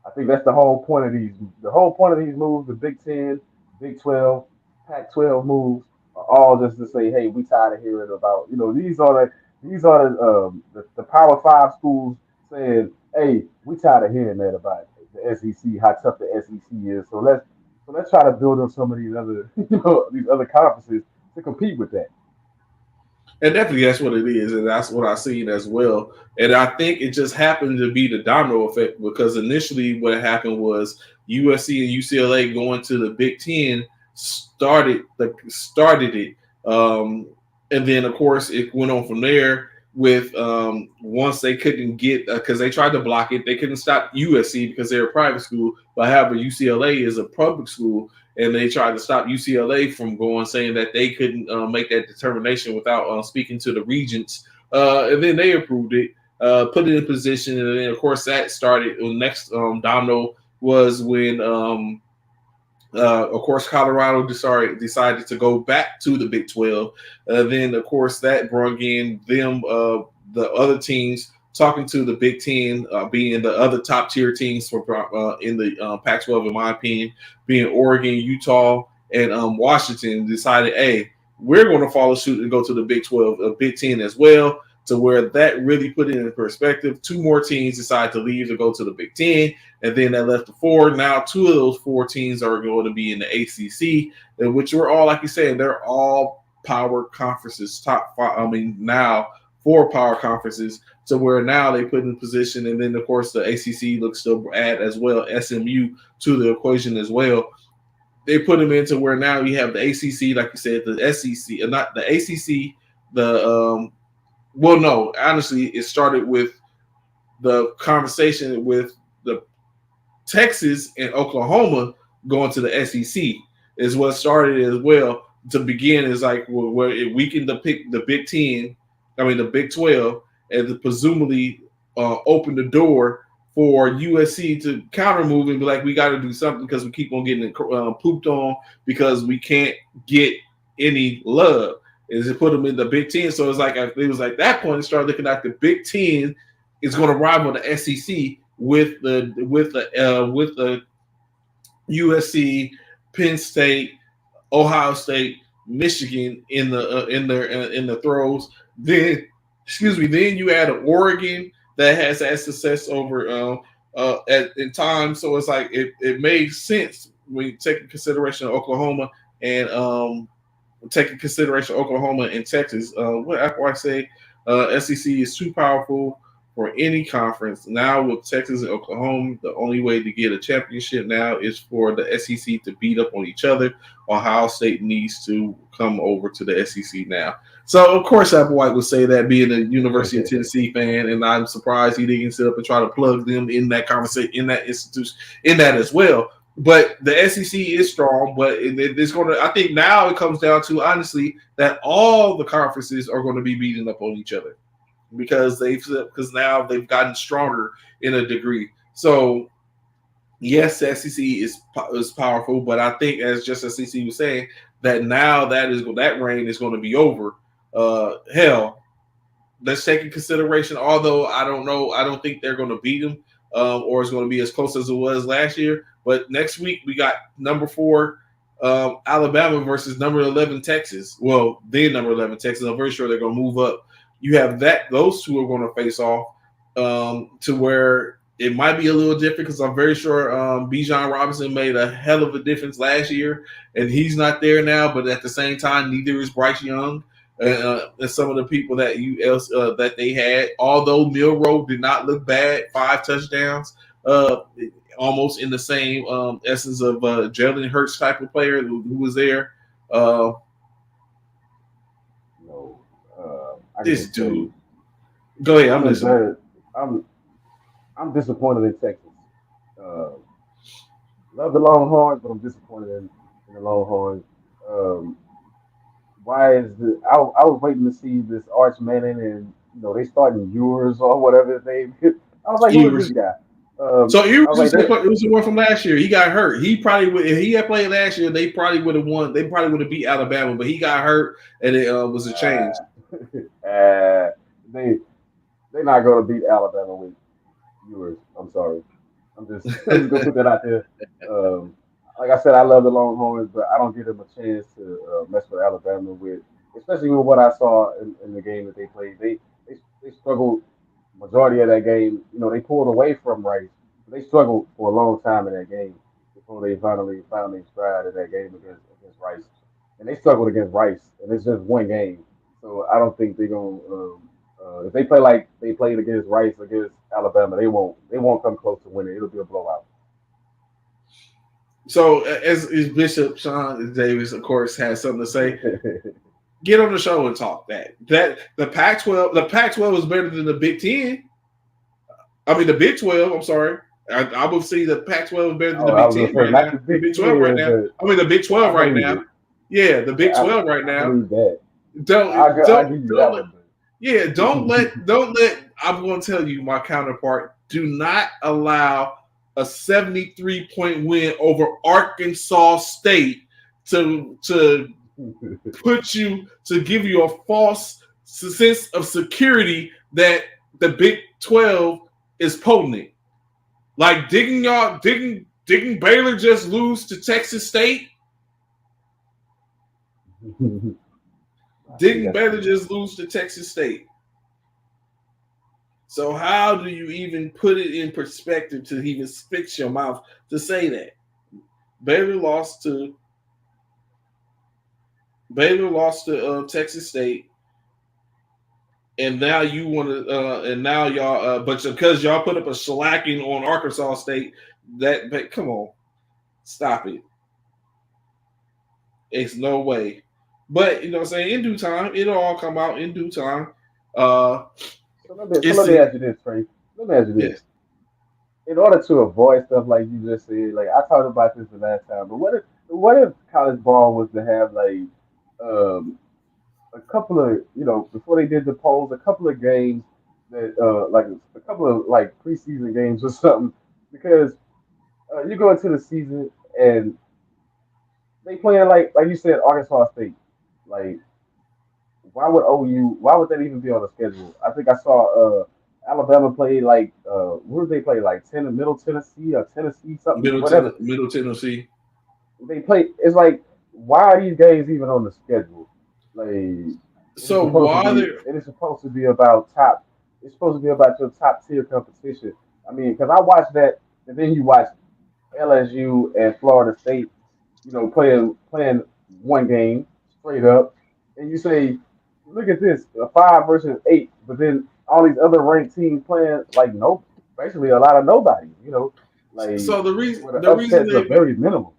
I think that's the whole point of these. The whole point of these moves, the Big Ten, Big 12, Pac-12 moves, are all just to say, hey, we tired of hearing about. These are the Power Five schools saying, hey, we tired of hearing that about the SEC, how tough the SEC is. So let's try to build up some of these other these other conferences to compete with that. and definitely that's what it is, and that's what I seen as well. And I think it just happened to be the domino effect because initially what happened was USC and UCLA going to the Big Ten started it, and then of course it went on from there. With once they couldn't get because they tried to block it, they couldn't stop USC because they're a private school. But however, UCLA is a public school, and they tried to stop UCLA from going, saying that they couldn't make that determination without speaking to the regents. And then they approved it, put it in position, and then of course that started. The next domino was when, of course, Colorado decided to go back to the Big 12. Then, of course, that brought in them, the other teams talking to the Big Ten, being the other top tier teams for in the Pac-12, in my opinion, being Oregon, Utah, and Washington, decided, hey, we're going to follow suit and go to the Big 12, Big 10 as well. To where that really put it in perspective. Two more teams decided to leave to go to the Big Ten, and then that left the four. Now, two of those four teams are going to be in the ACC, which we're all, like you said, they're all power conferences. Top five. I mean, now 4 power conferences. To where now they put in position, and then of course the ACC looks to add as well SMU to the equation as well. They put them into where now you have the ACC, like you said, the SEC, not the ACC, the well, no, honestly, it started with the conversation with the Texas and Oklahoma going to the SEC is what started as well. To begin is like where it weakened the Big 10, the Big 12, and to presumably open the door for USC to counter move and be like, we got to do something because we keep on getting pooped on because we can't get any love. Is it put them in the Big Ten? So it's like it was like that point. It started looking like the Big Ten is going to rival the SEC with the USC, Penn State, Ohio State, Michigan in the throws. Then, then you add an Oregon that has had success over in time. So it's like it made sense when you take into consideration Oklahoma and taking consideration Oklahoma and Texas. What I say, SEC is too powerful for any conference. Now with Texas and Oklahoma, the only way to get a championship now is for the SEC to beat up on each other. Ohio State needs to come over to the SEC now. So of course Applewhite would say that, being a University of Tennessee fan, and I'm surprised he didn't sit up and try to plug them in that conversation, in that institution, in that as well. But the SEC is strong, but it's going to. I think now it comes down to, honestly, that all the conferences are going to be beating up on each other because now they've gotten stronger in a degree. So yes, the SEC is powerful, but I think as just as CC was saying that now that reign is going to be over. Hell, let's take in consideration. Although I don't think they're going to beat them, or it's going to be as close as it was last year. But next week we got number 4 Alabama versus number 11 Texas. Well, then number 11 Texas. I'm very sure they're going to move up. You have those two are going to face off to where it might be a little different because I'm very sure Bijan Robinson made a hell of a difference last year, and he's not there now. But at the same time, neither is Bryce Young and some of the people that they had. Although Milroe did not look bad, 5 touchdowns, almost in the same essence of Jalen Hurts type of player who was there. This dude. Go ahead. I'm listening. I'm disappointed in Texas. Love the Longhorns, but I'm disappointed in the Longhorns. Why is I was waiting to see this Arch Manning and they starting Ewers or whatever his name is. I was like, who is this guy? So Ewers was the one from last year. He got hurt. He probably would, if he had played last year, they probably would have won. They probably would have beat Alabama, but he got hurt and it was a change. They're not going to beat Alabama with Ewers. I'm sorry. I'm just going to put that out there. Like I said, I love the Longhorns, but I don't give them a chance to mess with Alabama especially with what I saw in the game that they played. They struggled majority of that game. They pulled away from Rice. They struggled for a long time in that game before they finally found their stride in that game against Rice. And they struggled against Rice, and it's just one game. So I don't think they're going to if they play like they played against Rice against Alabama, they won't come close to winning. It'll be a blowout. So as Bishop Sean Davis, of course, has something to say. Get on the show and talk that the Pac-12 is better than the Big Ten. I mean the Big 12. I'm sorry. I would say the Pac-12 is better than the Big 10 right now. The Big 12 right now. I mean the Big 12 right now. Yeah, the Big 12 right now. Don't let I'm going to tell you my counterpart, do not allow a 73-point win over Arkansas State to give you a false sense of security that the Big 12 is potent. Like didn't Baylor just lose to Texas State? Didn't Baylor just lose to Texas State? So how do you even put it in perspective to even fix your mouth to say that? Baylor lost to Texas State, and now you want to, and now y'all, but because y'all put up a shellacking on Arkansas State, but come on, stop it. It's no way. But, what I'm saying, in due time, it'll all come out in due time. So let me ask you this, Frank. Let me ask you this. Yes. In order to avoid stuff like you just said, like I talked about this the last time, but what if college ball was to have like a couple of, before they did the polls, a couple of games that like a couple of like preseason games or something, because you go into the season and they playing like you said, Arkansas State. Like, why would that even be on the schedule? I think I saw Alabama play like where did they play? Like Middle Tennessee or Tennessee something. Middle Tennessee. They play. It's like, why are these games even on the schedule? Like, so why it is supposed to be about top. It's supposed to be about your top tier competition. I mean, because I watched that, and then you watch LSU and Florida State, playing one game straight up, and you say, look at this, a 5 versus 8, but then all these other ranked teams playing like basically a lot of nobody, like. So the reason they're very minimal.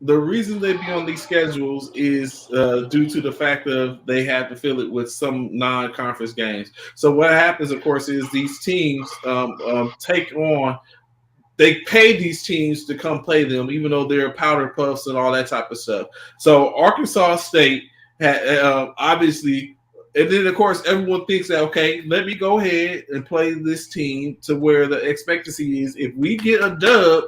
The reason they be on these schedules is due to the fact that they have to fill it with some non-conference games. So what happens, of course, is these teams take on. They pay these teams to come play them, even though they're powder puffs and all that type of stuff. So Arkansas State had obviously, and then of course everyone thinks that, okay, let me go ahead and play this team to where the expectancy is if we get a dub,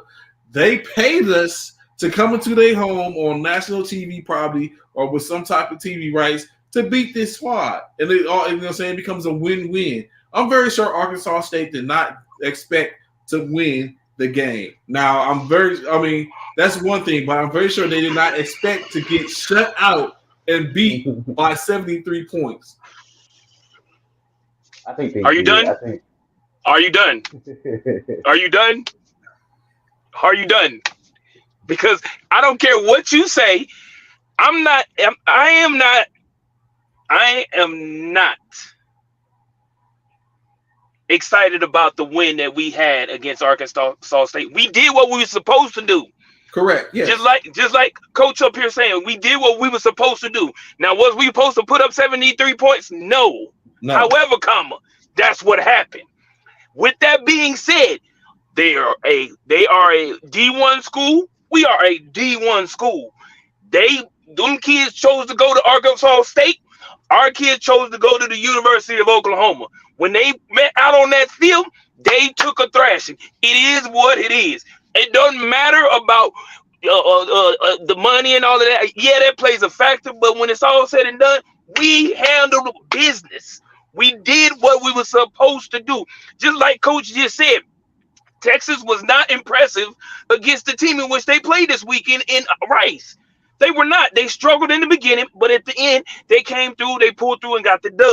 They paid us to come into their home on national TV, probably, or with some type of TV rights to beat this squad. And they all, you know what I'm saying, it becomes a win-win. I'm very sure Arkansas State did not expect to win the game. Now, that's one thing, but I'm very sure they did not expect to get shut out and beat by 73 points. I think they Are you did. done? Are you done? Are you done? Are you done? Because I don't care what you say. I am not excited about the win that we had against Arkansas State. We did what we were supposed to do. Correct. Yes. Just like Coach up here saying, we did what we were supposed to do. Now, was we supposed to put up 73 points? No. However, that's what happened. With that being said, they are a D1 school. We are a D1 school. Them kids chose to go to Arkansas State. Our kids chose to go to the University of Oklahoma. When they met out on that field, they took a thrashing. It is what it is. It doesn't matter about the money and all of that. Yeah, that plays a factor, but when it's all said and done, we handled business. We did what we were supposed to do. Just like Coach just said, Texas was not impressive against the team in which they played this weekend in Rice. They were not. They struggled in the beginning, but at the end, they came through, they pulled through and got the dub.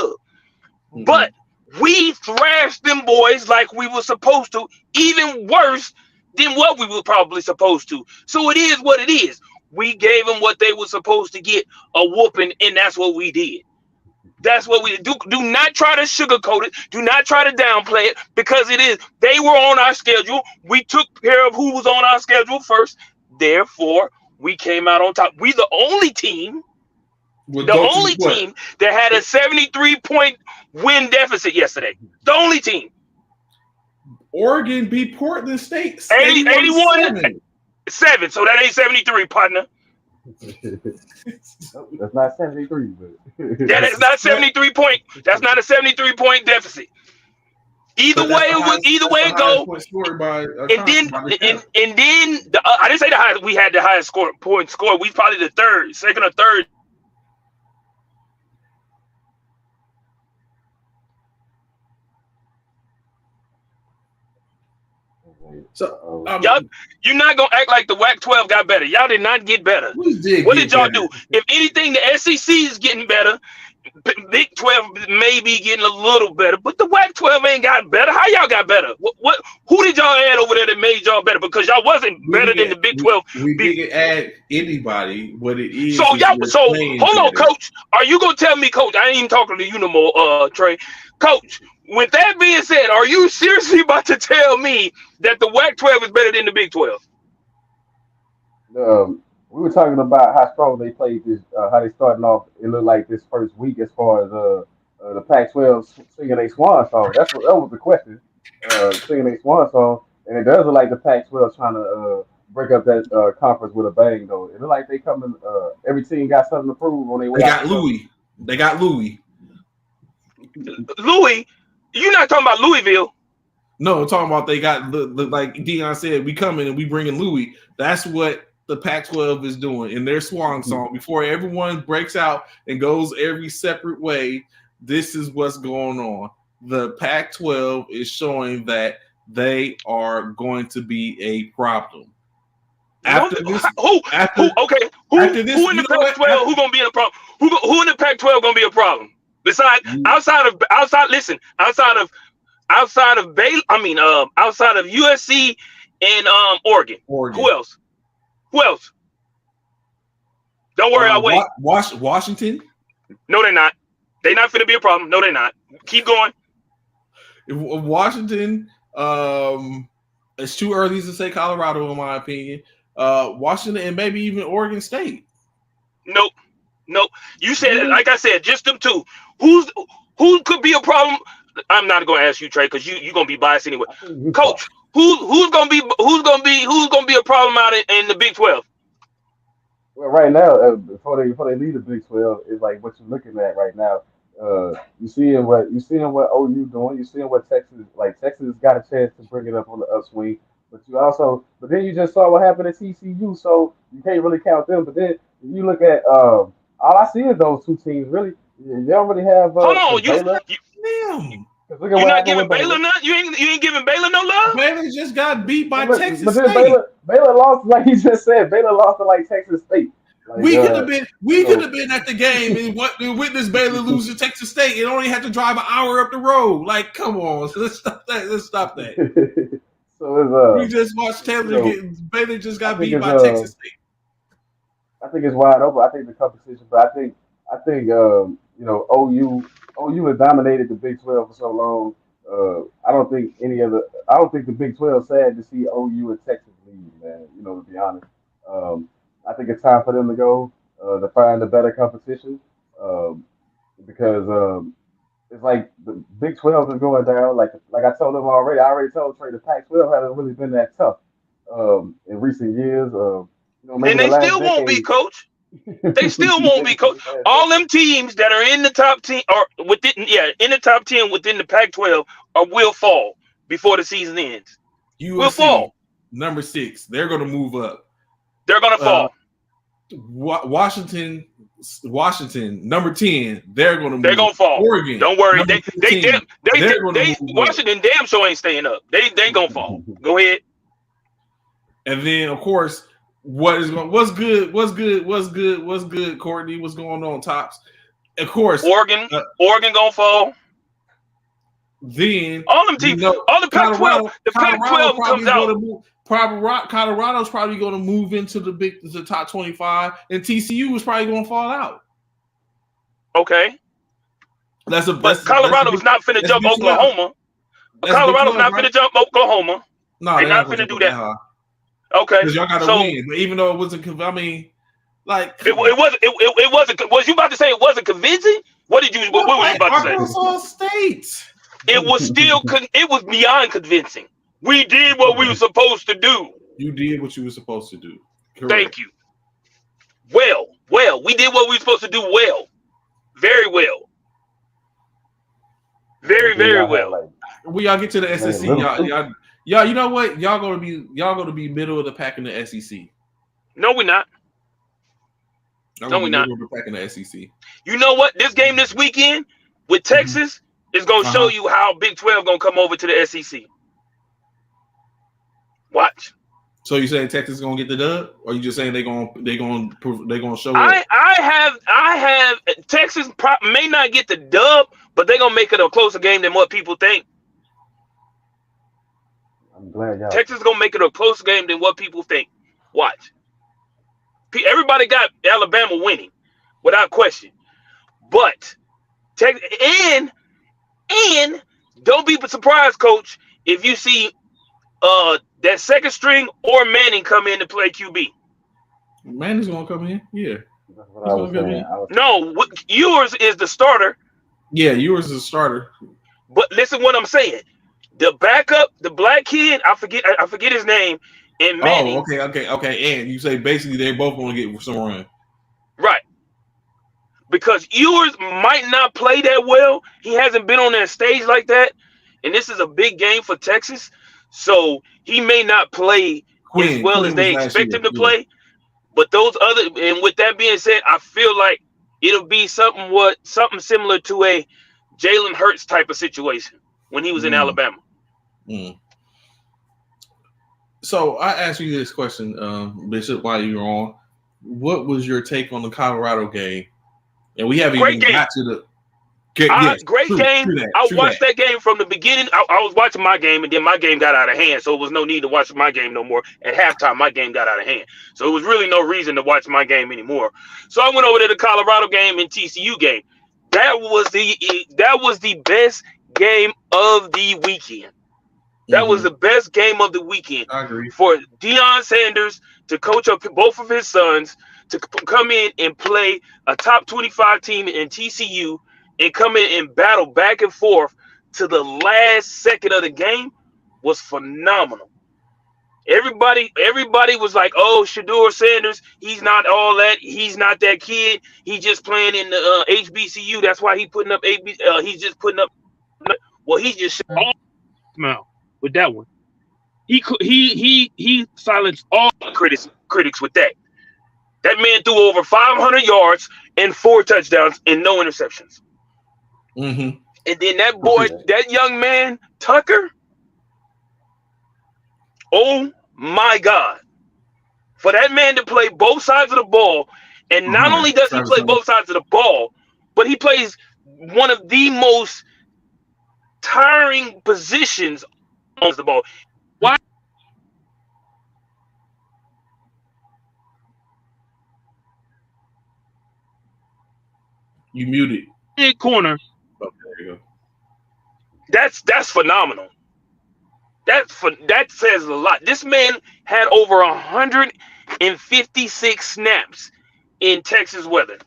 Mm-hmm. But we thrashed them boys like we were supposed to, even worse than what we were probably supposed to. So it is what it is. We gave them what they were supposed to get, a whooping, and that's what we did. That's what we do. Do not try to sugarcoat it. Do not try to downplay it, because it is. They were on our schedule. We took care of who was on our schedule first. Therefore, we came out on top. We the only team, team that had a 73-point win deficit yesterday. The only team. Oregon beat Portland State 81-7. So that ain't 73, partner. That's not 73, but that is not 73 point. That's not a 73-point deficit. Either way it go. And then I didn't say the highest. We had the highest point score. We probably the second or third. So y'all, you're not gonna act like the WAC-12 got better. Y'all did not get better. What did y'all do? If anything, the SEC is getting better. Big 12 may be getting a little better, but the WAC-12 ain't got better. How y'all got better? What? Who did y'all add over there that made y'all better? Because y'all wasn't better than the Big 12. We didn't add anybody. What it is. So y'all. So hold on, Coach. Are you gonna tell me, Coach? I ain't even talking to you no more, Trey. Coach. With that being said, are you seriously about to tell me that the WAC-12 is better than the Big 12? We were talking about how strong they played this, how they starting off. It looked like this first week as far as the Pac-12 singing a swan song. That was the question, singing a swan song. And it does look like the Pac-12 trying to break up that conference with a bang, though. It looked like they coming. Every team got something to prove on their way. They got Louis. Louis. You're not talking about Louisville. No, I'm talking about they got like Deion said, we coming and we bringing Louis. That's what the Pac-12 is doing in their swan song. Before everyone breaks out and goes every separate way, this is what's going on. The Pac-12 is showing that they are going to be a problem. Who in the Pac-12 who gonna be a problem? Who in the Pac-12 gonna be a problem? Outside of USC and Oregon. Who else? Don't worry, I'll wait. Washington? No, they're not. They're not finna be a problem. No, they're not. Keep going. Washington, it's too early to say Colorado, in my opinion. Washington and maybe even Oregon State. Nope. You said, like I said, just them two. Who could be a problem? I'm not gonna ask you, Trey, because you're gonna be biased anyway. Coach, who's gonna be a problem out in the Big 12? Well, right now, before they leave the Big 12, is like what you're looking at right now. You seeing what OU doing. You seeing what Texas got a chance to bring it up on the upswing. But then you just saw what happened at TCU, so you can't really count them. But then you look at all I see is those two teams. Really, they don't really have Hold on, Baylor. Damn. 'Cause look at you're what not happened giving with Baylor none. You ain't giving Baylor no love. Baylor just got beat by But Texas but then State. Baylor lost, like he just said. Baylor lost to like Texas State. Like, We could have been so- at the game and witness Baylor lose to Texas State and only had to drive an hour up the road. Like, come on, so let's stop that. So We it's just watched Taylor Baylor just got think beat it's, by Texas State. I think it's wide open. I think the competition, but I think OU has dominated the Big 12 for so long. I don't think the Big 12 sad to see OU and Texas leave, man. To be honest, I think it's time for them to go to find a better competition because it's like the Big 12 is going down. Like I told them already. I already told Trey the Pac-12 hasn't really been that tough in recent years. Maybe And they the last still won't be, decade. coach. They still won't be, coach. All them teams that are in the top 10 or in the top 10 within the Pac-12 will fall before the season ends. Will fall. Number 6, they're going to move up. They're going to fall. Washington, number 10, they're going to move. They're going to fall. Oregon, don't worry. They Washington damn sure ain't staying up. They going to fall. Go ahead. And then, of course, what's good, Courtney? What's going on, Tops? Of course, Oregon gonna fall. Then all them teams, all the Pac-12, the Pac-12 comes out. Colorado's probably going to move into the top 25, and TCU is probably going to fall out. Okay, but Colorado's not finna jump Oklahoma. Colorado's not finna jump Oklahoma. No, they're not finna do that. Okay, because y'all got to win. But even though it wasn't, I mean, like it wasn't. Was you about to say it wasn't convincing? What were you about to say? Arkansas State. It was still. It was beyond convincing. We did what we were supposed to do. You did what you were supposed to do. Correct. Thank you. Well, we did what we were supposed to do. Well, very well. Very well. When y'all get to the SEC, y'all, you know what? Y'all gonna be middle of the pack in the SEC. No, we're not. No, we're not. Middle of the pack in the SEC. You know what? This game this weekend with Texas is gonna show you how Big 12 gonna come over to the SEC. Watch. So you saying Texas is gonna get the dub, or you just saying they gonna show? I have Texas may not get the dub, but they're gonna make it a closer game than what people think. I'm glad y'all. Texas is gonna make it a closer game than what people think. Watch. Everybody got Alabama winning, without question. But and don't be surprised, Coach, if you see that second string or Manning come in to play QB. Manning's gonna come in, yeah. That's what I was saying. No, yours is the starter. Yeah, yours is the starter. But listen, what I'm saying. The backup, the black kid, I forget his name, and Manning. Oh, okay. And you say basically they're both gonna get some run. Right. Because Ewers might not play that well. He hasn't been on that stage like that. And this is a big game for Texas. So he may not play as well as they expect him to play. But those other, and with that being said, I feel like it'll be something similar to a Jalen Hurts type of situation when he was in Alabama. So I asked you this question, Bishop, while you were on. What was your take on the Colorado game? And we haven't even got to the great game. I watched that game from the beginning. I was watching my game, and then my game got out of hand, so it was no need to watch my game no more. At halftime, my game got out of hand, so it was really no reason to watch my game anymore. So I went over to the Colorado game and TCU game. That was the best game of the weekend. That was the best game of the weekend. I agree. For Deion Sanders to coach up both of his sons, to come in and play a top 25 team in TCU and come in and battle back and forth to the last second of the game was phenomenal. Everybody was like, "Oh, Shedeur Sanders, he's not all that. He's not that kid. He's just playing in the HBCU. That's why he's putting up he's just putting up." Well, he's just all out with that one. He silenced all critics with that. That man threw over 500 yards and 4 touchdowns and no interceptions. Mm-hmm. And then that boy, that young man, Tucker, oh my God. For that man to play both sides of the ball, and not only does he play both sides of the ball, but he plays one of the most tiring positions on the ball. Why? You muted. Corner. Oh, there you go. That's phenomenal. That says a lot. This man had over 156 snaps in Texas weather.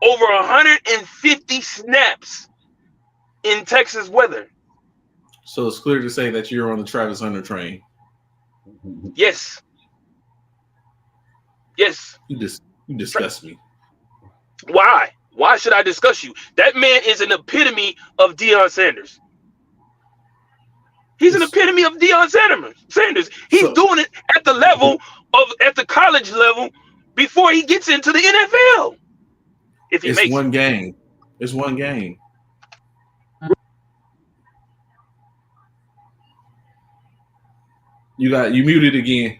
Over 150 snaps in Texas weather. So it's clear to say that you're on the Travis Hunter train. Yes. Yes. You disgust me. Why? Why should I discuss you? That man is an epitome of Deion Sanders. He's an epitome of Deion Sanders. He's doing it at the level at the college level before he gets into the NFL. If he makes one game. It's one game. You muted again.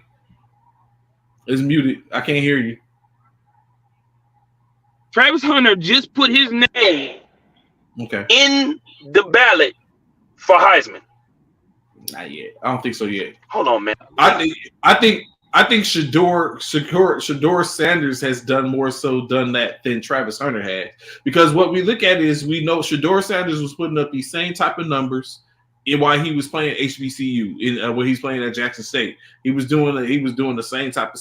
It's muted. I can't hear you. Travis Hunter just put his name in the ballot for Heisman. Not yet. I don't think so yet. Hold on, man. I think Shedeur Sanders has done that than Travis Hunter had. Because what we look at is we know Shedeur Sanders was putting up these same type of numbers while he was playing HBCU when he's playing at Jackson State. He was doing the same type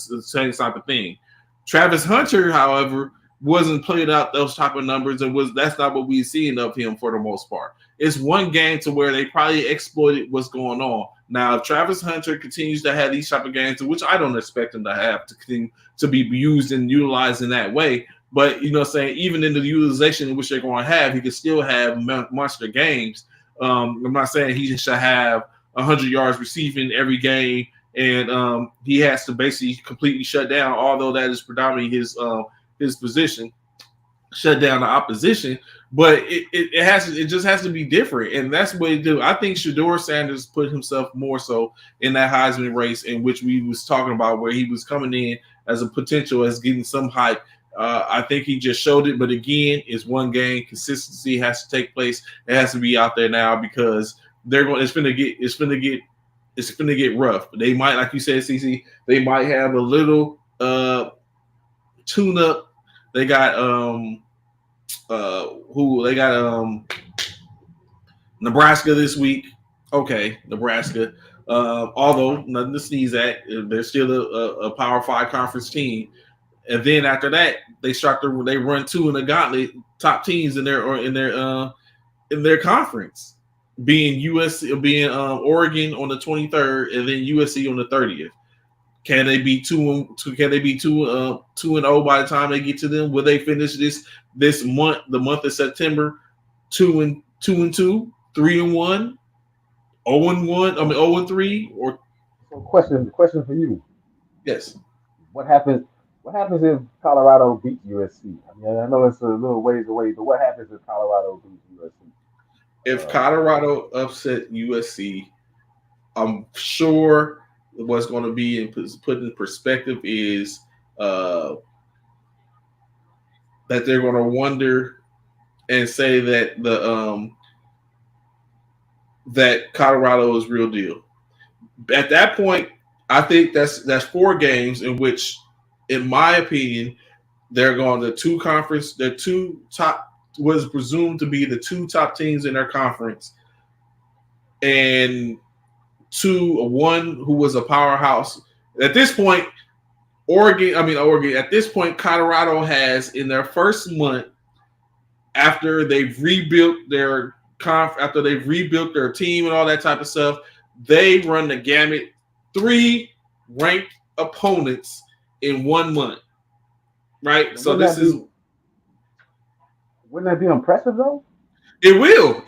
of thing. Travis Hunter, however, wasn't playing out those type of numbers, and that's not what we're seeing of him for the most part. It's one game to where they probably exploited what's going on. Now, if Travis Hunter continues to have these type of games, which I don't expect him to have to continue to be used and utilized in that way, but even in the utilization in which they're going to have, he could still have monster games. I'm not saying he should have 100 yards receiving every game, and he has to basically completely shut down, although that is predominantly his position, shut down the opposition. But it just has to be different, and that's what he do. I think Shedeur Sanders put himself more so in that Heisman race, in which we was talking about, where he was coming in as a potential, as getting some hype. I think he just showed it, but again, it's one game. Consistency has to take place. It has to be out there now, because it's gonna get rough. They might, like you said, CC, they might have a little tune up. They got Nebraska this week. Okay, Nebraska. Although nothing to sneeze at, they're still a Power 5 conference team. And then after that, they run 2 in the gauntlet, top teams in their conference, being Oregon on the 23rd, and then USC on the 30th. Can they be 2-0 by the time they get to them? Will they finish this month, the month of September, 2-2, 3-1, 0-1? 0-3? Or question for you. Yes. What happens if Colorado beats USC? I mean, I know it's a little ways away, but what happens if Colorado beats USC? If Colorado upset USC, I'm sure what's going to be put in perspective is that they're going to wonder and say that that Colorado is real deal. At that point, I think that's 4 games in which, in my opinion, they're going to 2 conference. The 2 top was presumed to be the 2 top teams in their conference, and 1 who was a powerhouse. At this point, Oregon. At this point, Colorado has, in their first month, after they've rebuilt their team and all that type of stuff, they run the gamut. 3 ranked opponents in 1 month, right? So wouldn't that be impressive though? It will.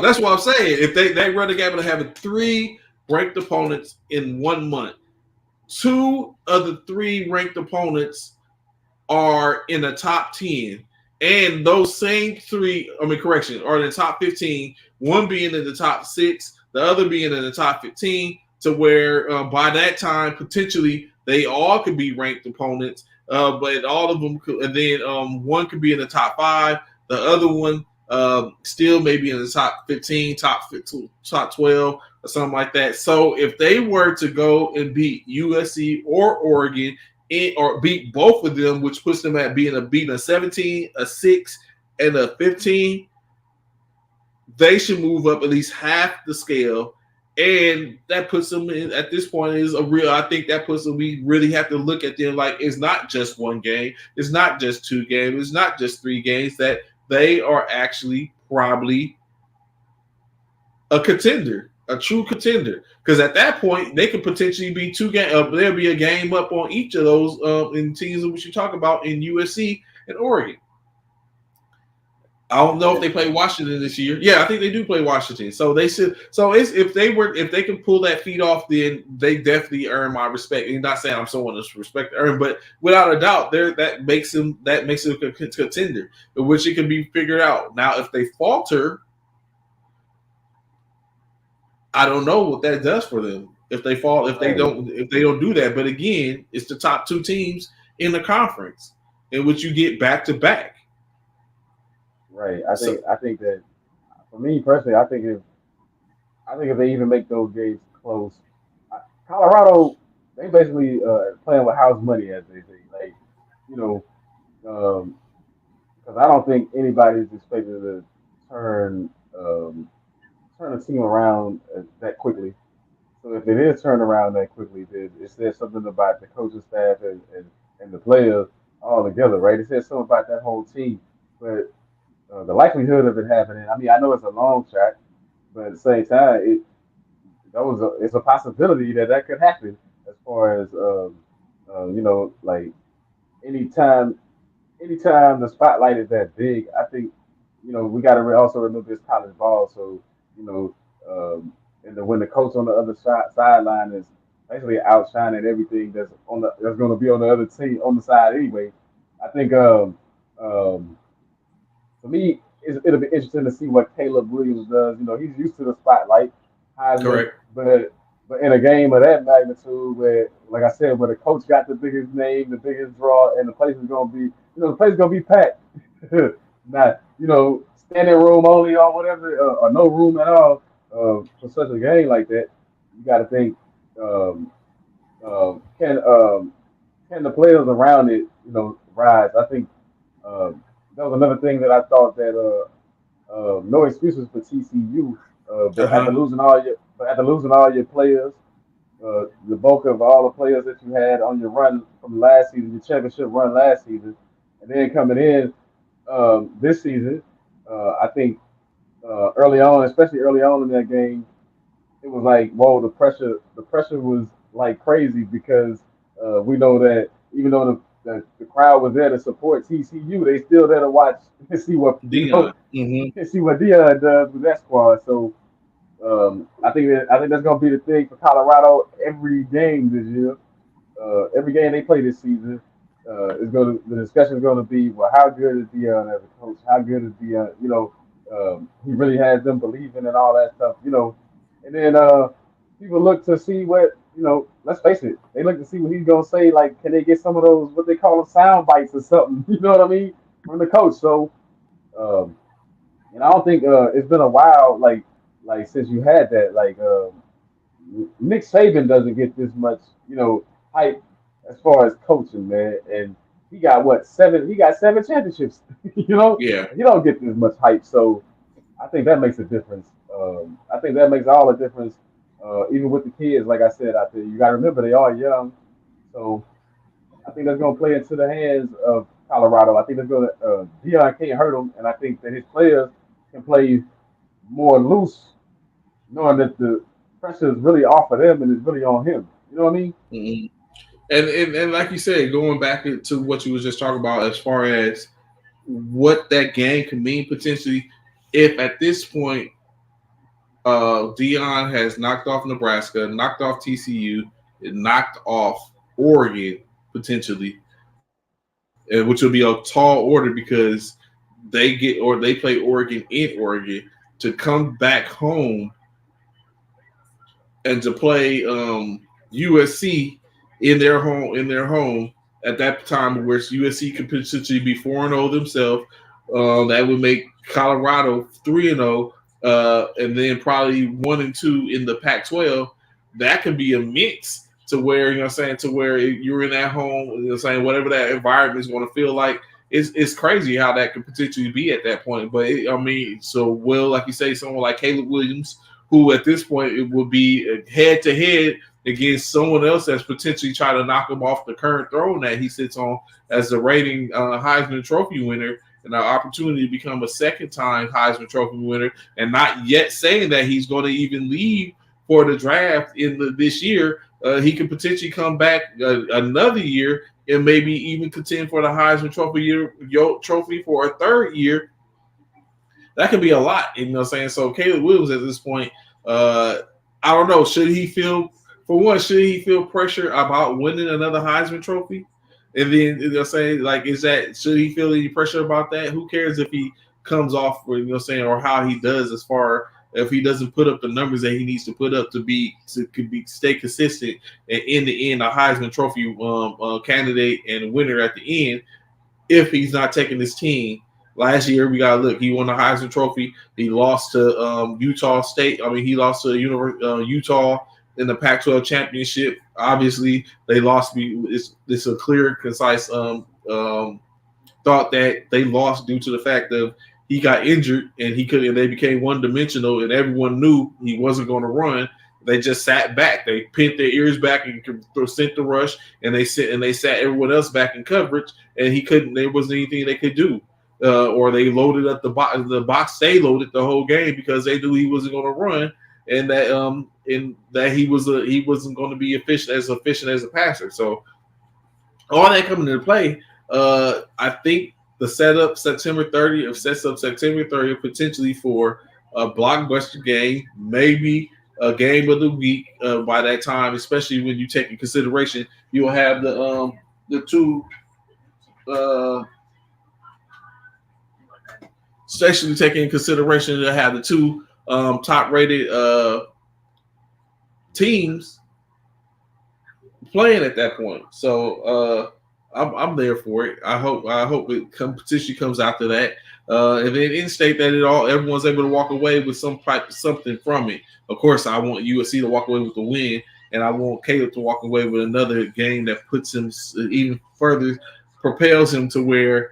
That's what I'm saying. If they run the gamut of having 3 ranked opponents in 1 month. 2 of the 3 ranked opponents are in the top 10. And those same 3, are in the top 15, one being in the top 6, the other being in the top 15, to where by that time, potentially, they all could be ranked opponents, but all of them could, and then one could be in the top 5, the other one still maybe in the top 15, top 12, or something like that. So if they were to go and beat USC or Oregon, or beat both of them, which puts them at beating a 17, a 6, and a 15, they should move up at least half the scale. And that puts them in, at this point, I think that puts them, we really have to look at them like it's not just 1 game, it's not just 2 games, it's not just 3 games, that they are actually probably a contender, a true contender. Because at that point, they could potentially be 2 games. There'll be a game up on each of those in teams that we should talk about in USC and Oregon. I don't know if they play Washington this year. Yeah, I think they do play Washington. So they should. So if they can pull that feat off, then they definitely earn my respect. And not saying I'm someone that's respect to earn, but without a doubt, that makes it a contender, which it can be figured out. Now, if they falter, I don't know what that does for them. If they fall, if they don't do that. But again, it's the top 2 teams in the conference, in which you get back to back. Right. I think that for me personally, I think if they even make those games close, Colorado, they basically playing with house money, as they say. Like, because I don't think anybody's expected to turn a team around that quickly. So if it is turned around that quickly, then it says something about the coaching staff and the players all together, right? It says something about that whole team, but the likelihood of it happening, I mean, I know it's a long shot, but at the same time, it's a possibility that could happen. As far as like anytime the spotlight is that big, I think we got to also remember it's college ball, so and when the coach on the other sideline is basically outshining everything that's going to be on the other team on the side anyway. I think for me, it'll be interesting to see what Caleb Williams does. He's used to the spotlight, Correct. But in a game of that magnitude, where, like I said, where the coach got the biggest name, the biggest draw, and the place is gonna be, the place is gonna be packed. Not, standing room only or whatever, or no room at all for such a game like that. You got to think, can the players around it, rise? I think that was another thing that I thought that no excuses for TCU. But after losing all your players, the bulk of all the players that you had on your run from last season, your championship run last season, and then coming in this season, I think early on, especially early on in that game, it was like, whoa, the pressure was like crazy, because we know that even though the crowd was there to support TCU, they still there to watch and see what Deion. see what Deion does with that squad. So I think that's gonna be the thing for Colorado every game this year. Every game they play this season, the discussion is gonna be, well, how good is Deion as a coach? How good is Deion? He really has them believing and all that stuff. And then people look to see what, let's face it, they look to see what he's going to say. Like, can they get some of those, what they call them, sound bites or something, you know what I mean, from the coach. So, and I don't think it's been a while, like since you had that, like, Nick Saban doesn't get this much, hype as far as coaching, man. And he got seven championships, Yeah. He don't get this much hype. So I think that makes a difference. I think that makes all the difference. Even with the kids, like I said out there, you got to remember they are young. So I think that's going to play into the hands of Colorado. I think that's going to Deion can't hurt them, and I think that his players can play more loose, knowing that the pressure is really off of them and it's really on him. You know what I mean? Mm-hmm. And like you said, going back to what you was just talking about as far as what that game can mean potentially, if at this point Deion has knocked off Nebraska, knocked off TCU, and knocked off Oregon potentially, and which will be a tall order because they play Oregon in Oregon to come back home and to play USC in their home at that time, where USC could potentially be 4-0 themselves. That would make Colorado 3-0, and then probably 1-2 in the Pac-12. That could be immense to where to where you're in that home. Whatever that environment is going to feel like. It's crazy how that could potentially be at that point. But like you say, someone like Caleb Williams, who at this point it would be head to head against someone else that's potentially trying to knock him off the current throne that he sits on as the reigning Heisman Trophy winner, and an opportunity to become a second-time Heisman Trophy winner, and not yet saying that he's going to even leave for the draft this year. He could potentially come back another year and maybe even contend for the Heisman Trophy for a third year. That could be a lot, So Caleb Williams at this point, I don't know. Should he feel pressure about winning another Heisman Trophy? And then should he feel any pressure about that? Who cares if he comes off, or how he does as far if he doesn't put up the numbers that he needs to put up to stay consistent and in the end a Heisman Trophy candidate and winner at the end. If he's not taking his team. Last year, we got to look. He won the Heisman Trophy. He lost to Utah State. He lost to Utah in the Pac-12 championship. Obviously, they lost. It's a clear, concise thought that they lost due to the fact of he got injured and they became one-dimensional, and everyone knew he wasn't going to run. They just sat back. They pinned their ears back and sent the rush, and they sat everyone else back in coverage, and he couldn't. There wasn't anything they could do. Or they loaded up the box. They loaded the whole game because they knew he wasn't going to run, and that he wasn't going to be efficient as a passer. So all that coming into play, I think the setup September 30th sets up September 30th potentially for a blockbuster game, maybe a game of the week by that time, especially when you take in consideration you'll have the two. Especially taking in consideration to have the two top-rated teams playing at that point. So I'm there for it. I hope it potentially comes after that, and then in state that everyone's able to walk away with something from it. Of course, I want USC to walk away with the win, and I want Caleb to walk away with another game that puts him even further, propels him to where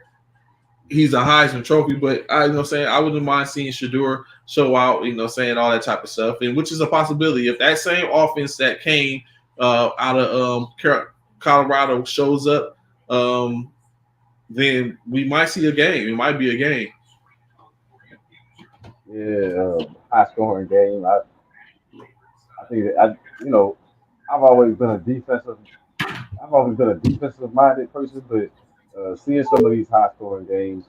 he's a Heisman Trophy. But I wouldn't mind seeing Shedeur show out, all that type of stuff, and which is a possibility. If that same offense that came out of Colorado shows up, then we might see a game. It might be a game. Yeah, high scoring game. I think that I've always been a defensive minded person, but seeing some of these high scoring games,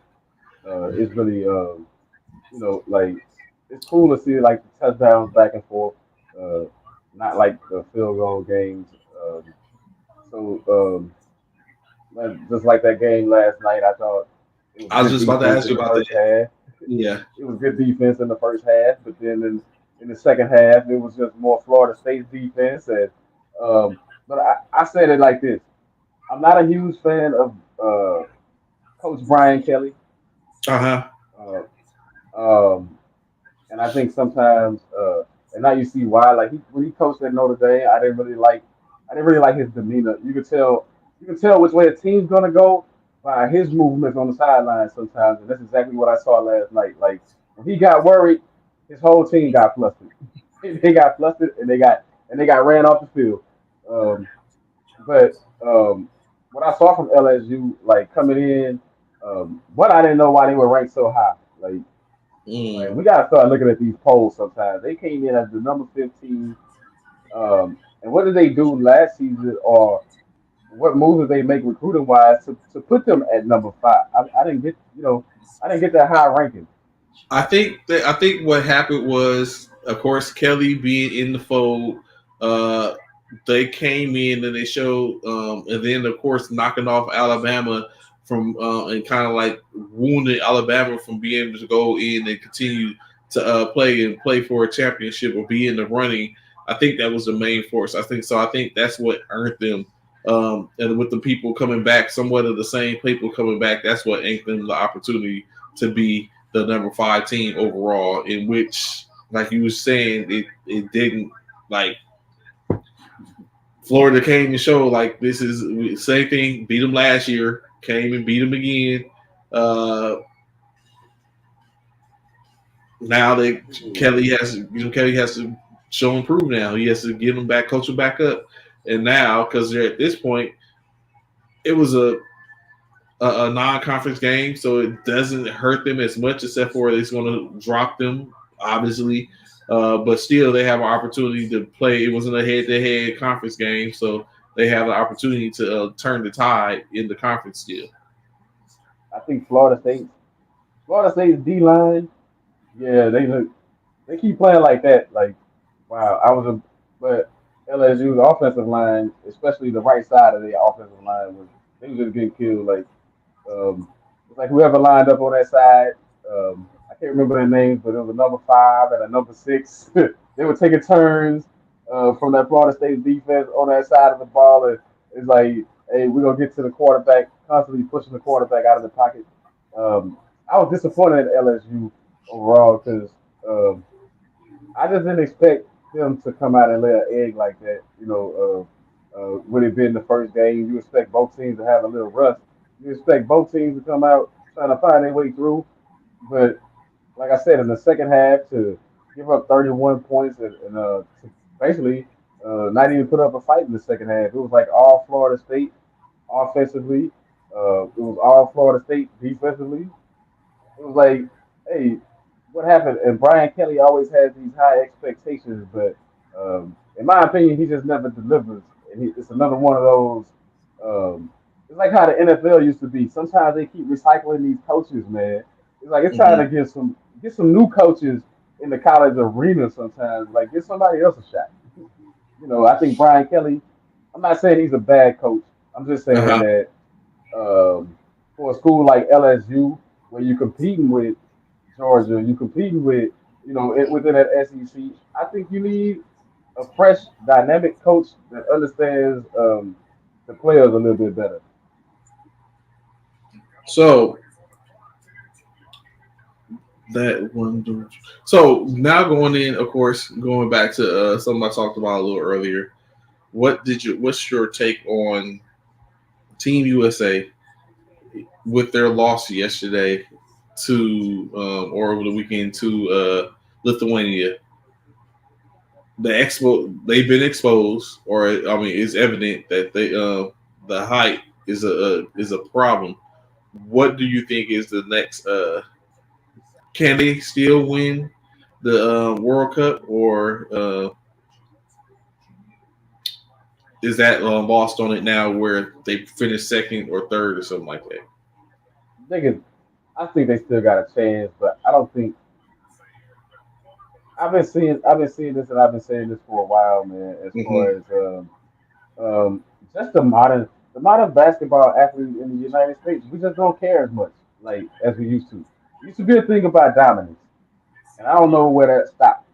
it's really it's cool to see like the touchdowns back and forth, not like the field goal games. Just like that game last night, I thought I was just about to ask you about that. Yeah, it was good defense in the first half, but then in the second half, it was just more Florida State's defense. And but I said it like this: I'm not a huge fan of Coach Brian Kelly. And I think sometimes, and now you see why. Like when he coached at Notre Dame, I didn't really like his demeanor. You could tell which way the team's gonna go by his movements on the sideline sometimes, and that's exactly what I saw last night. Like when he got worried, his whole team got flustered. They got flustered and they got ran off the field. But what I saw from LSU, like coming in, but I didn't know why they were ranked so high. Like we gotta start looking at these polls sometimes. They came in as the number 15. And what did they do last season, or what moves did they make recruiting wise to put them at number 5? I didn't get that high ranking. I think what happened was of course, Kelly being in the fold, they came in and they showed, and then of course knocking off Alabama from and kind of like wounded Alabama from being able to go in and continue to play for a championship or be in the running. I think that was the main force. I think that's what earned them. And with the people coming back, somewhat of the same people coming back, that's what earned them the opportunity to be the number 5 team overall. In which, like you were saying, it didn't like. Florida came and showed like this is same thing. Beat them last year. Came and beat them again. Now that Kelly has to show and prove. Now he has to get them back, coach them back up. And now, because they're at this point, it was a non-conference game, so it doesn't hurt them as much, except for it's going to drop them, obviously. But still, they have an opportunity to play. It wasn't a head-to-head conference game, so they have an opportunity to turn the tide in the conference still. I think Florida State's D-line, yeah, they keep playing like that. Like, wow, but LSU's offensive line, especially the right side of the offensive line, they was just getting killed. Like, it's like whoever lined up on that side, I can't remember their names, but it was a number 5 and a number 6. They were taking turns from that Florida State defense on that side of the ball, and it's like, hey, we're gonna get to the quarterback, constantly pushing the quarterback out of the pocket. I was disappointed in LSU overall because I just didn't expect them to come out and lay an egg like that. Would it been the first game? You expect both teams to have a little rust. You expect both teams to come out trying to find their way through. But like I said, in the second half, to give up 31 points and to basically not even put up a fight in the second half. It was like all Florida State offensively. It was all Florida State defensively. It was like, hey, what happened? And Brian Kelly always has these high expectations, but in my opinion, he just never delivers. And it's another one of those. It's like how the NFL used to be. Sometimes they keep recycling these coaches, man. It's like it's trying to get some new coaches in the college arena. Sometimes, like give somebody else a shot. I think Brian Kelly. I'm not saying he's a bad coach. I'm just saying that for a school like LSU, where you're competing with Georgia, you're competing with within that SEC. I think you need a fresh, dynamic coach that understands the players a little bit better. So that one. So now going back to something I talked about a little earlier. What's your take on Team USA with their loss yesterday to or over the weekend to Lithuania? They've been exposed, or I mean, it's evident that the height is a problem. What do you think is the next? Can they still win the World Cup, or is that lost on it now, where they finished second or third or something like that? I think they still got a chance, but I don't think. I've been seeing this, and I've been saying this for a while, man. As far as just the modern basketball athlete in the United States, we just don't care as much like as we used to. It used to be a thing about dominance, and I don't know where that stopped.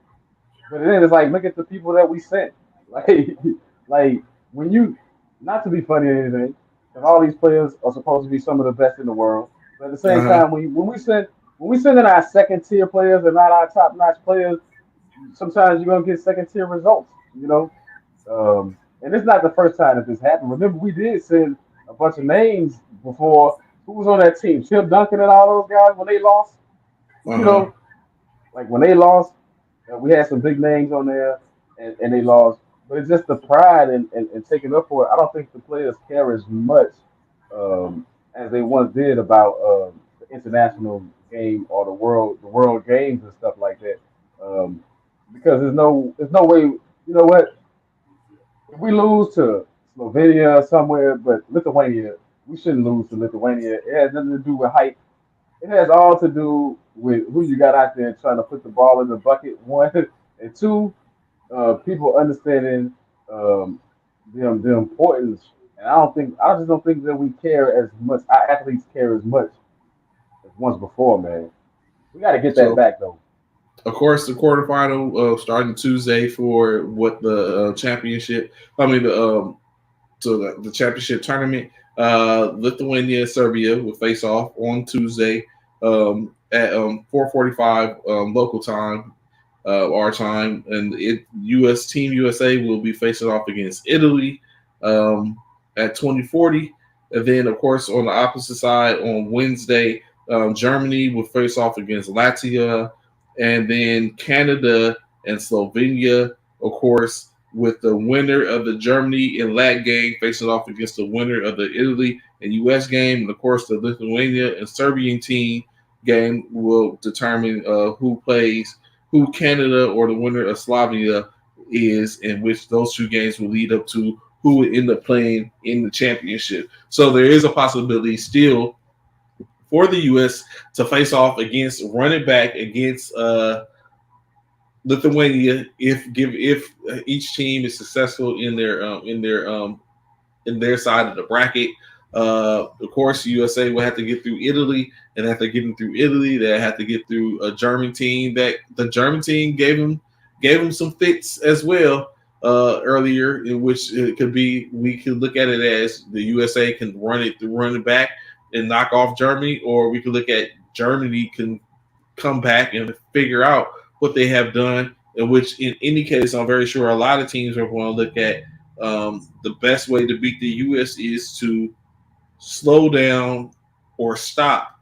But then it's like, look at the people that we sent. Like when you, not to be funny or anything, because all these players are supposed to be some of the best in the world. But at the same time, when we send in our second tier players and not our top notch players, sometimes you're gonna get second tier results. And it's not the first time that this happened. Remember, we did send a bunch of names before. Who was on that team? Tim Duncan and all those guys when they lost. Like when they lost, we had some big names on there, and they lost. But it's just the pride and taking up for it. I don't think the players care as much as they once did about the international game or the world games and stuff like that. Because there's no way. You know what? If we lose to Slovenia somewhere, but Lithuania, we shouldn't lose to Lithuania. It has nothing to do with height. It has all to do with who you got out there trying to put the ball in the bucket, one, and two, people understanding the importance. And I just don't think that we care as much. Our athletes care as much as once before, man. We got to get that So, back though. of course, the quarterfinal starting Tuesday for what the championship. I mean the championship tournament. Lithuania and Serbia will face off on Tuesday at 4:45 local time, our time, and U.S. Team USA will be facing off against Italy at 20:40, and then of course on the opposite side on Wednesday, Germany will face off against Latvia, and then Canada and Slovenia, of course, with the winner of the Germany and Lat game facing off against the winner of the Italy and U.S. game. And of course, the Lithuania and Serbian team game will determine who plays, who Canada or the winner of Slovenia is, in which those two games will lead up to who would end up playing in the championship. So there is a possibility still for the U.S. to face off against running back against Lithuania if each team is successful in their side of the bracket. Of course, USA will have to get through Italy, and after getting through Italy, they have to get through a German team that the German team gave them some fits as well earlier, in which it could be we could look at it as the USA can run it back and knock off Germany, or we could look at Germany can come back and figure out what they have done, in which in any case, I'm very sure a lot of teams are going to look at the best way to beat the U.S. is to slow down or stop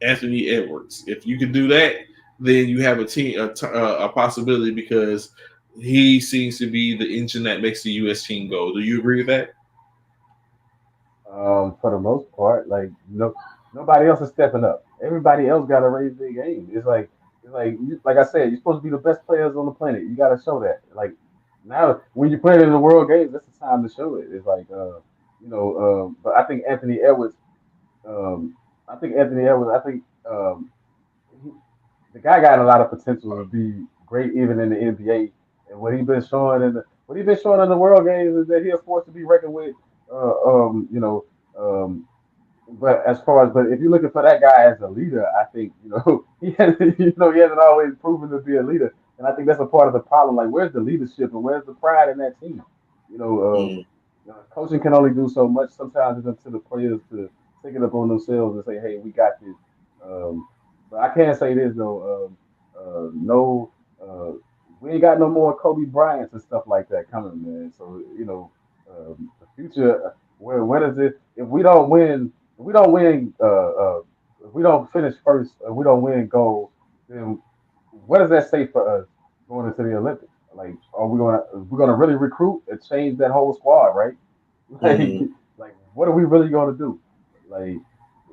Anthony Edwards. If you can do that, then you have a possibility, because he seems to be the engine that makes the U.S. team go. Do you agree with that? For the most part, like nobody else is stepping up. Everybody else got to raise their game. Like I said, you're supposed to be the best players on the planet. You got to show that. Like now, when you're playing in the World Games, that's the time to show it. It's like but I think Anthony Edwards. I think he, the guy got a lot of potential to be great even in the NBA. And what he's been showing in the World Games is that he's a force to be reckoned with. Um, but if you're looking for that guy as a leader, I think he hasn't always proven to be a leader, and I think that's a part of the problem. Like, where's the leadership and where's the pride in that team? You know, coaching can only do so much. Sometimes it's up to the players to take it up on themselves and say, "Hey, we got this." But I can't say this though. No, we ain't got no more Kobe Bryants and stuff like that coming, man. So the future. When is it? If we don't win, if we don't finish first, if we don't win gold, then what does that say for us going into the Olympics? Like, we're gonna really recruit and change that whole squad, right? Like, Mhm. like what are we really gonna do? Like,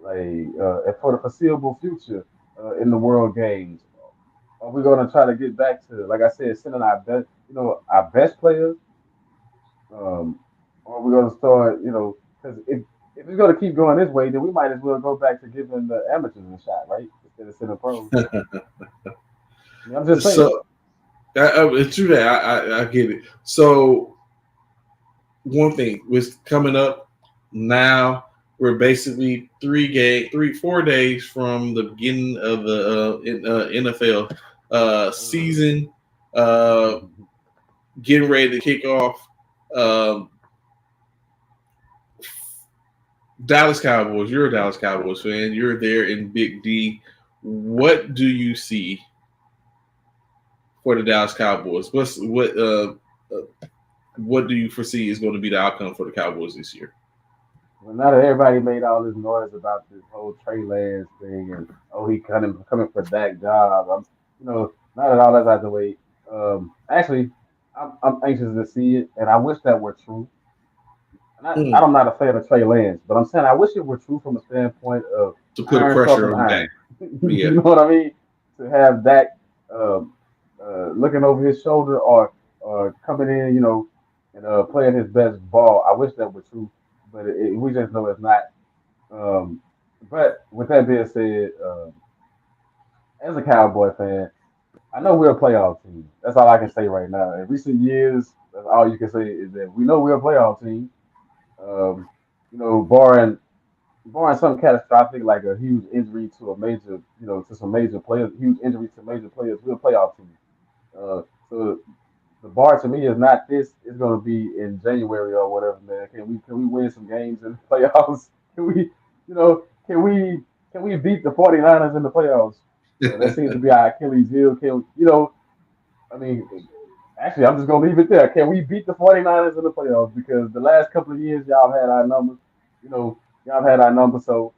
and for the foreseeable future in the World Games, are we gonna try to get back to, like I said, sending our best players? Um, or we're gonna start, because if it's gonna keep going this way, then we might as well go back to giving the amateurs a shot, right? Instead of sending pros. I'm just saying. So it's true that I get it. So one thing was coming up now. We're basically 4 days from the beginning of the NFL season, getting ready to kick off. Dallas Cowboys. You're a Dallas Cowboys fan. You're there in Big D. What do you see for the Dallas Cowboys? What do you foresee is going to be the outcome for the Cowboys this year? Well, now that everybody made all this noise about this whole Trey Lance thing and he coming for Dak job, now that all that's out the way, actually, I'm anxious to see it, and I wish that were true. And I'm not a fan of Trey Lance, but I'm saying I wish it were true from a standpoint of To put a iron pressure sharpens on Dak. iron. Yeah. You know what I mean? To have Dak looking over his shoulder or coming in, and playing his best ball. I wish that were true, but we just know it's not. But with that being said, as a Cowboy fan, I know we're a playoff team. That's all I can say right now. In recent years, that's all you can say is that we know we're a playoff team. Um, barring something catastrophic like a huge injury to a major, to some major players, huge injury to major players, we're a playoff team. So the bar to me is not this. It's going to be in January or whatever, man. Can we win some games in the playoffs? Can we, you know, can we beat the 49ers in the playoffs? That seems to be our Achilles heel. I mean, actually, I'm just going to leave it there. Can we beat the 49ers in the playoffs? Because the last couple of years, y'all have had our numbers. Y'all have had our numbers. So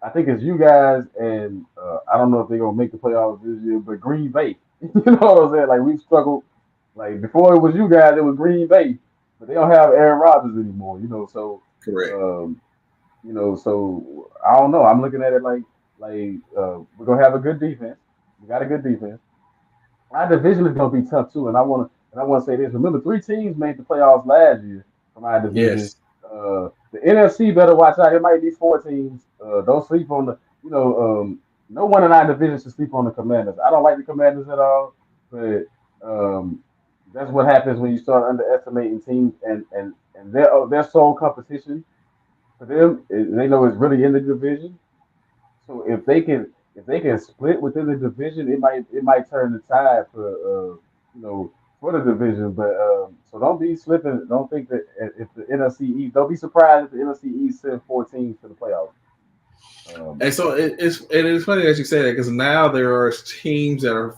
I think it's you guys, and I don't know if they're going to make the playoffs this year, but Green Bay. You know what I'm saying? Like, we've struggled. Like, before it was you guys, it was Green Bay. But they don't have Aaron Rodgers anymore, so Correct. um, so I don't know. I'm looking at it like we're gonna have a good defense. We got a good defense. Our division is gonna be tough too, and I want to say this. Remember, 3 teams made the playoffs last year from our division. Yes. The NFC better watch out. It might be 4 teams. Don't sleep on no one in our division should sleep on the Commanders. I don't like the Commanders at all, but um, that's what happens when you start underestimating teams and their sole competition for them. They know it's really in the division. So if they can split within the division, it might turn the tide for the division. But so don't be slipping. Don't think that if the NFC East. Don't be surprised if the NFC East send 4 teams to the playoffs. And so it's funny that you say that because now there are teams that are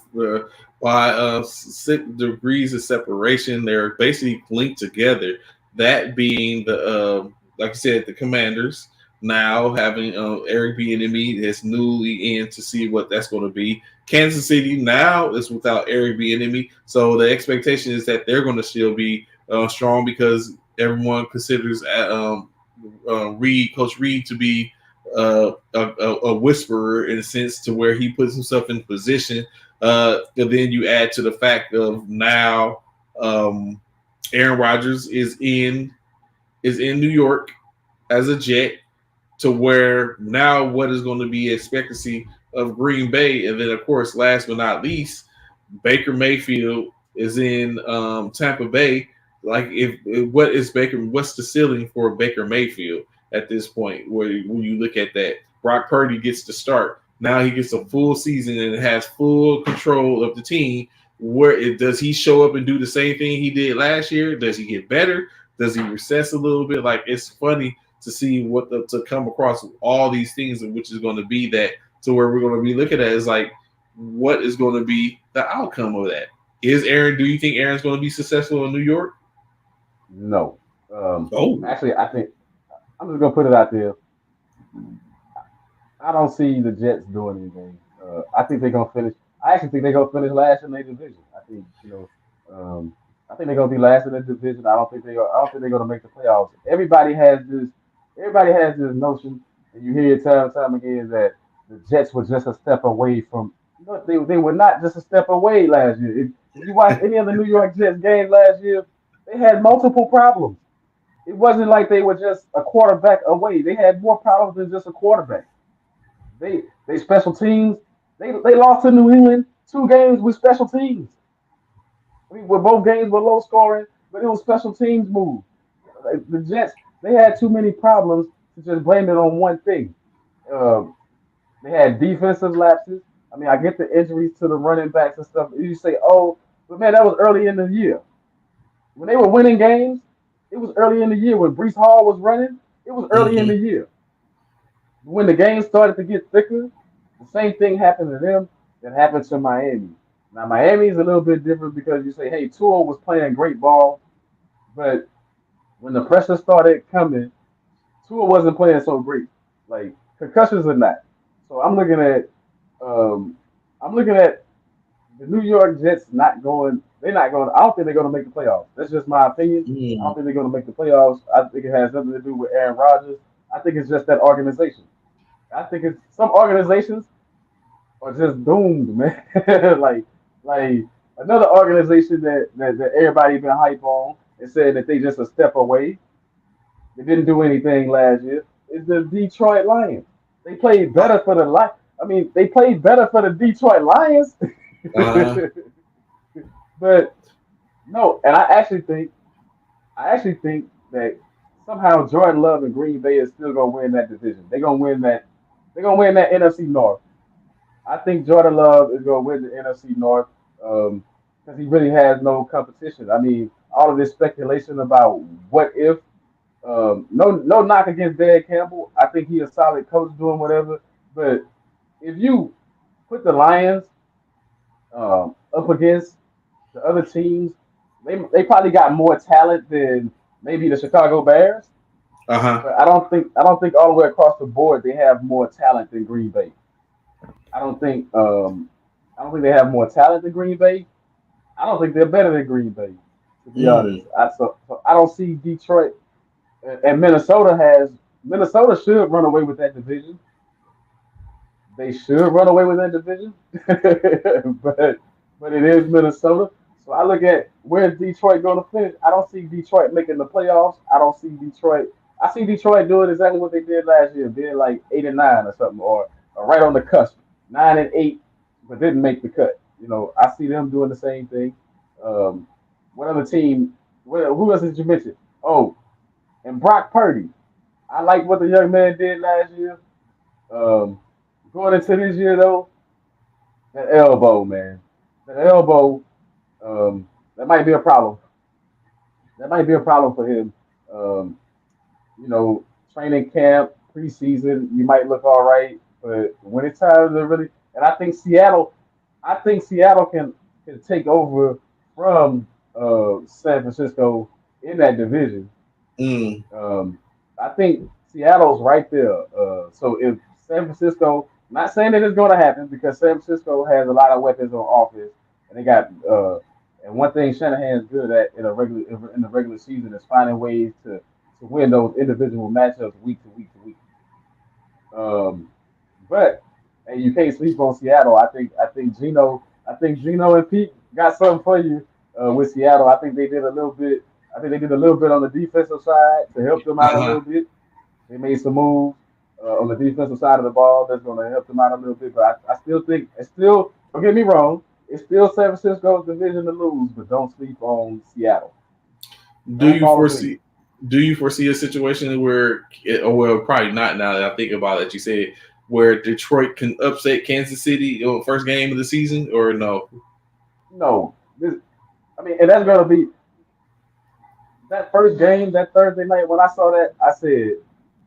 by 6 degrees of separation. They're basically linked together. That being the like you said, the Commanders now having Eric Bieniemy that's newly in to see what that's going to be. Kansas City now is without Eric Bieniemy, so the expectation is that they're going to still be strong because everyone considers Coach Reed to be a whisperer in a sense to where he puts himself in position. And then you add to the fact of now Aaron Rodgers is in New York as a Jet, to where now what is going to be expectancy of Green Bay, and then of course, last but not least, Baker Mayfield is in Tampa Bay. Like, what's the ceiling for Baker Mayfield at this point? When you look at that, Brock Purdy gets to start. Now he gets a full season and has full control of the team. Does he show up and do the same thing he did last year? Does he get better? Does he recess a little bit? Like, it's funny to see to come across all these things, which is going to be that to where we're going to be looking at is like, what is going to be the outcome of that? Do you think Aaron's going to be successful in New York? No. Actually, I think I'm just gonna put it out there. I don't see the Jets doing anything. I think they're gonna finish. I actually think they're gonna finish last in their division. I think they're gonna be last in their division. I don't think they're gonna make the playoffs. Everybody has this. Everybody has this notion, and you hear it time and time again that the Jets were just a step away from. They were not just a step away last year. If you watch any of the New York Jets games last year, they had multiple problems. It wasn't like they were just a quarterback away. They had more problems than just a quarterback. They special teams. They lost to New England 2 games with special teams. I mean, both games were low scoring, but it was special teams move. Like, the Jets, they had too many problems to just blame it on one thing. They had defensive lapses. I mean, I get the injuries to the running backs and stuff. You say, oh, but man, that was early in the year. When they were winning games, it was early in the year. When Brees Hall was running, it was early in the year. When the game started to get thicker, the same thing happened to them that happened to Miami. Now, Miami is a little bit different because you say, hey, Tua was playing great ball, but when the pressure started coming, Tua wasn't playing so great. Like, concussions or not. So I'm looking at the New York Jets not going. They're not going. I don't think they're going to make the playoffs. That's just my opinion. I don't think they're going to make the playoffs. I think it has nothing to do with Aaron Rodgers. I think it's just that organization. I think it's some organizations are just doomed, man. like another organization that everybody been hype on and said that they just a step away. They didn't do anything last year. Is the Detroit Lions. They played better for the They played better for the Detroit Lions Uh-huh. But no, and I actually think that somehow Jordan Love and Green Bay is still gonna win that division. They're gonna win that. They're gonna win that NFC North. I think Jordan Love is gonna win the NFC North because he really has no competition. I mean, all of this speculation about what if. No knock against Dan Campbell. I think he's a solid coach doing whatever. But if you put the Lions up against the other teams, they probably got more talent than maybe the Chicago Bears. Uh-huh. But I don't think all the way across the board they have more talent than Green Bay. I don't think I don't think they have more talent than Green Bay. I don't think they're better than Green Bay, to be honest. Mm. So I don't see Detroit and Minnesota should run away with that division. They should run away with that division, but it is Minnesota. So I look at where's Detroit going to finish. I don't see Detroit making the playoffs. I don't see Detroit. I see Detroit doing exactly what they did last year, being like 8-9 or something, or right on the cusp, 9-8, but didn't make the cut. You know, I see them doing the same thing. Um, what other team? Who else did you mention? Oh, and Brock Purdy. I like what the young man did last year. Um, Going into this year though, that elbow, man, that elbow, that might be a problem. That might be a problem for him. Um, you know, training camp, preseason, you might look all right, but when it's time to really, and I think Seattle can take over from San Francisco in that division. Mm. I think Seattle's right there. So if San Francisco, not saying that it's going to happen because San Francisco has a lot of weapons on offense, and they got and one thing Shanahan's good at in the regular season is finding ways to win those individual matchups week to week to week. Um, but and you can't sleep on Seattle. I think Gino and Pete got something for you with Seattle. I think they did a little bit. I think they did a little bit on the defensive side to help them out a Uh-huh. little bit. They made some moves on the defensive side of the ball that's going to help them out a little bit. But I still think it's still. Don't get me wrong. It's still San Francisco's division to lose, but don't sleep on Seattle. Do Don't you fall asleep. foresee a situation where, or well, probably not now that I think about it, you said where Detroit can upset Kansas City on the first game of the season, or no? No, I mean, and that's going to be that first game, that Thursday night. When I saw that, I said,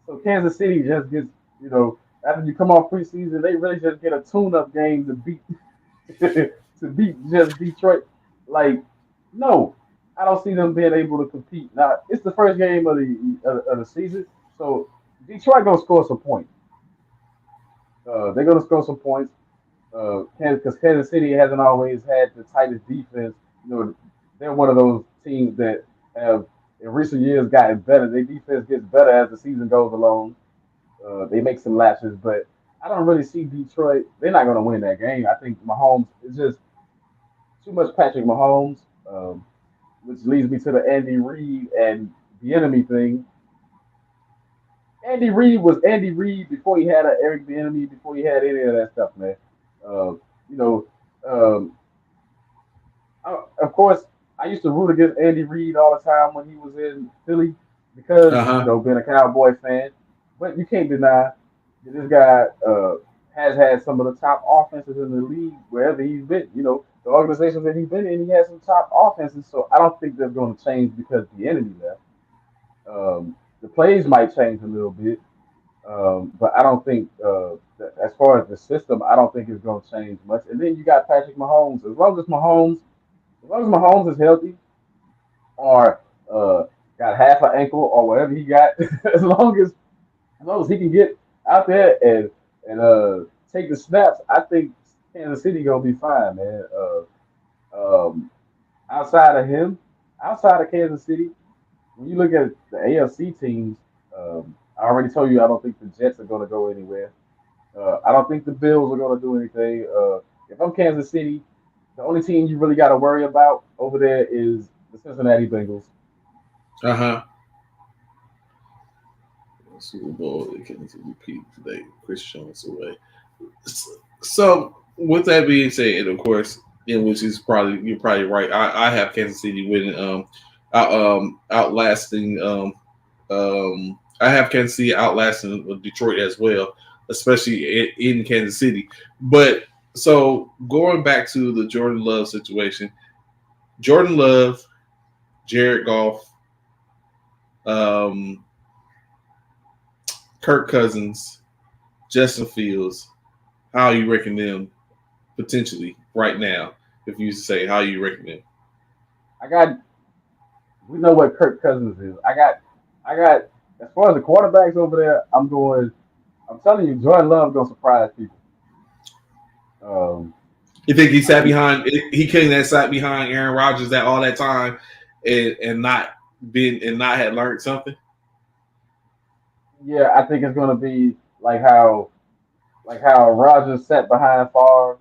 so Kansas City just gets, you know, after you come off preseason, they really just get a tune-up game to beat to beat just Detroit. Like, no, I don't see them being able to compete. Now, it's the first game of the season, so Detroit gonna score some points. They're gonna score some points. Because Kansas City hasn't always had the tightest defense. You know, they're one of those teams that have in recent years gotten better. Their defense gets better as the season goes along. They make some lapses, but I don't really see Detroit. They're not going to win that game. I think Mahomes is just too much Patrick Mahomes, which leads me to the Andy Reid and the enemy thing. Andy Reid was Andy Reid before he had a Eric Bieniemy, before he had any of that stuff, man. You know, um, of course, I used to root against Andy Reid all the time when he was in Philly because you Uh-huh. know being a Cowboy fan. But you can't deny that this guy has had some of the top offenses in the league wherever he's been. You know, the organizations that he's been in, he has some top offenses. So I don't think that's going to change because the enemy left. The plays might change a little bit, but I don't think that as far as the system, I don't think it's going to change much. And then you got Patrick Mahomes. As long as Mahomes is healthy or got half an ankle or whatever he got, as long as he can get out there and take the snaps, I think Kansas City gonna be fine, man. Um, outside of him, outside of Kansas City, when you look at the AFC teams, I already told you I don't think the Jets are gonna go anywhere. I don't think the Bills are gonna do anything. If I'm Kansas City, the only team you really got to worry about over there is the Cincinnati Bengals. Uh-huh. Super Bowl it can repeat today. Chris Jones away. So with that being said, of course, Yeah, which is probably you're probably right. I have Kansas City winning, outlasting. I have Kansas City outlasting Detroit as well, especially in Kansas City. But so going back to the Jordan Love situation, Jordan Love, Jared Goff, um, Kirk Cousins, Justin Fields. How you reckon them potentially right now? If you used to say how you reckon them, we know what Kirk Cousins is. I got. As far as the quarterbacks over there, I'm telling you, Jordan Love gonna surprise people. Um, you think he I sat think, behind? He couldn't have sat behind Aaron Rodgers that all that time, and not been and not had learned something. yeah, I think it's gonna be like how Rogers sat behind Favre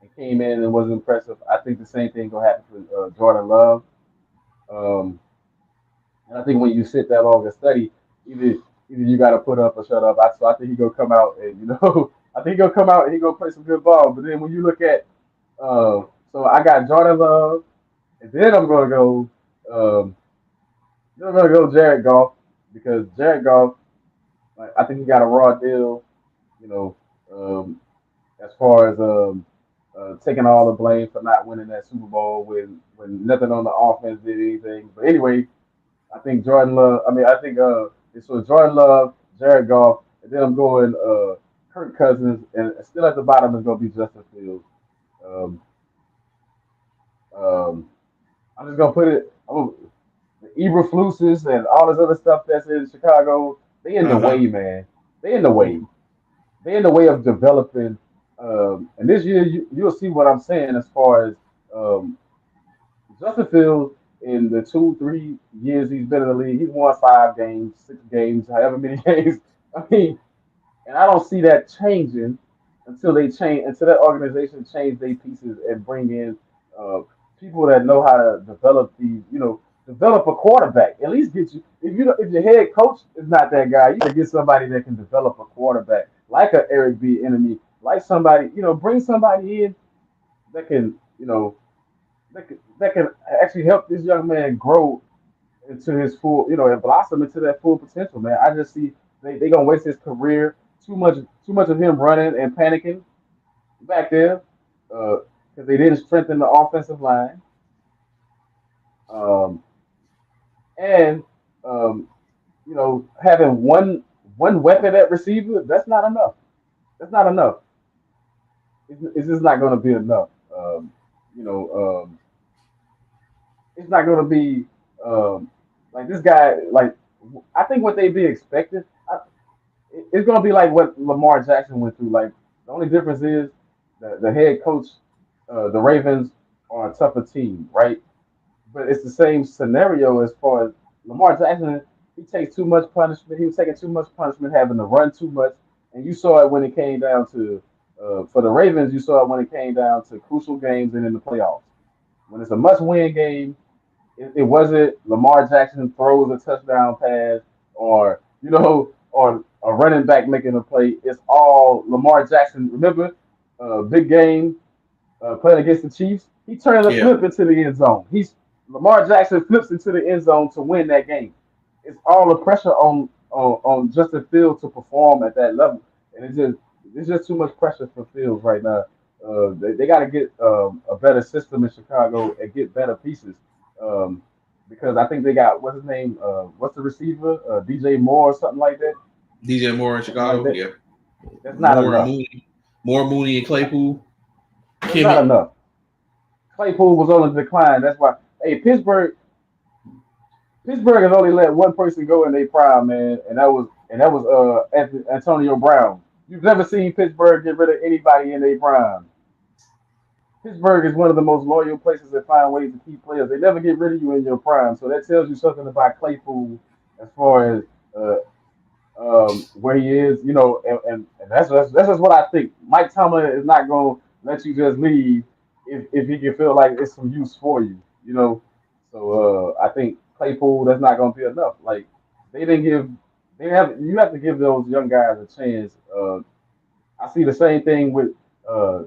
and came in and was impressive. I think the same thing gonna happen for Jordan Love. Um, and I think when you sit that long and study, either either you got to put up or shut up. So I think he gonna come out and I think he gonna come out and he gonna play some good ball. But then when you look at so I got Jordan Love, and then um, I'm gonna go Jared Goff because Jared Goff, like, I think he got a raw deal. You know, um, as far as taking all the blame for not winning that Super Bowl when nothing on the offense did anything. But anyway, I think Jordan Love. I mean, I think it's with Jordan Love, Jared Goff, and then I'm going Kirk Cousins, and still at the bottom is going to be Justin Fields. Um, um, I'm just gonna put it. The Eberfluses and all this other stuff that's in Chicago. They in the Uh huh. way, man. They in the way. They in the way of developing. And this year you'll see what I'm saying as far as um, Justin Fields in the 2, 3 years he's been in the league. He's won 5 games, 6 games, however many games. I mean, and I don't see that changing until that organization change their pieces and bring in uh, people that know how to develop develop a quarterback. At least get you if your head coach is not that guy, you gotta get somebody that can develop a quarterback, like a Eric B. Enemy, like somebody, bring somebody in that can, that can actually help this young man grow into his full, and blossom into that full potential, man. I just see they gonna waste his career too much of him running and panicking back there, because they didn't strengthen the offensive line, um, and um, having one weapon at receiver, that's not enough. That's not enough. It's just not going to be enough. You know, it's not going to be like this guy. Like I think what they be expecting, it's going to be like what Lamar Jackson went through. Like the only difference is the head coach, the Ravens are a tougher team, right? But it's the same scenario as far as Lamar Jackson. He takes too much punishment. He was taking too much punishment, having to run too much, and you saw it when it came down to for the Ravens. You saw it when it came down to crucial games and in the playoffs. When it's a must-win game, it wasn't Lamar Jackson throws a touchdown pass or or a running back making a play. It's all Lamar Jackson. Remember, big game playing against the Chiefs. He turned a Yeah. flip into the end zone. He's Lamar Jackson flips into the end zone to win that game. It's all the pressure on Justin Fields to perform at that level, and it's just too much pressure for Fields right now. They got to get a better system in Chicago and get better pieces, um, because I think they got what's his name, what's the receiver, DJ Moore or something like that, DJ Moore in something like Chicago. that. Yeah. That's not Moore and enough. Mooney. More Mooney and Claypool. That's not Kim. enough. Claypool was on the decline. That's why. Hey, Pittsburgh has only let one person go in their prime, man, and that was Antonio Brown. You've never seen Pittsburgh get rid of anybody in their prime. Pittsburgh is one of the most loyal places that find ways to keep players. They never get rid of you in your prime, so that tells you something about Claypool as far as where he is, and that's just what I think. Mike Tomlin is not going to let you just leave if he can feel like it's some use for you. So I think Claypool, that's not going to be enough. Like they didn't give, you have to give those young guys a chance. I see the same thing with uh,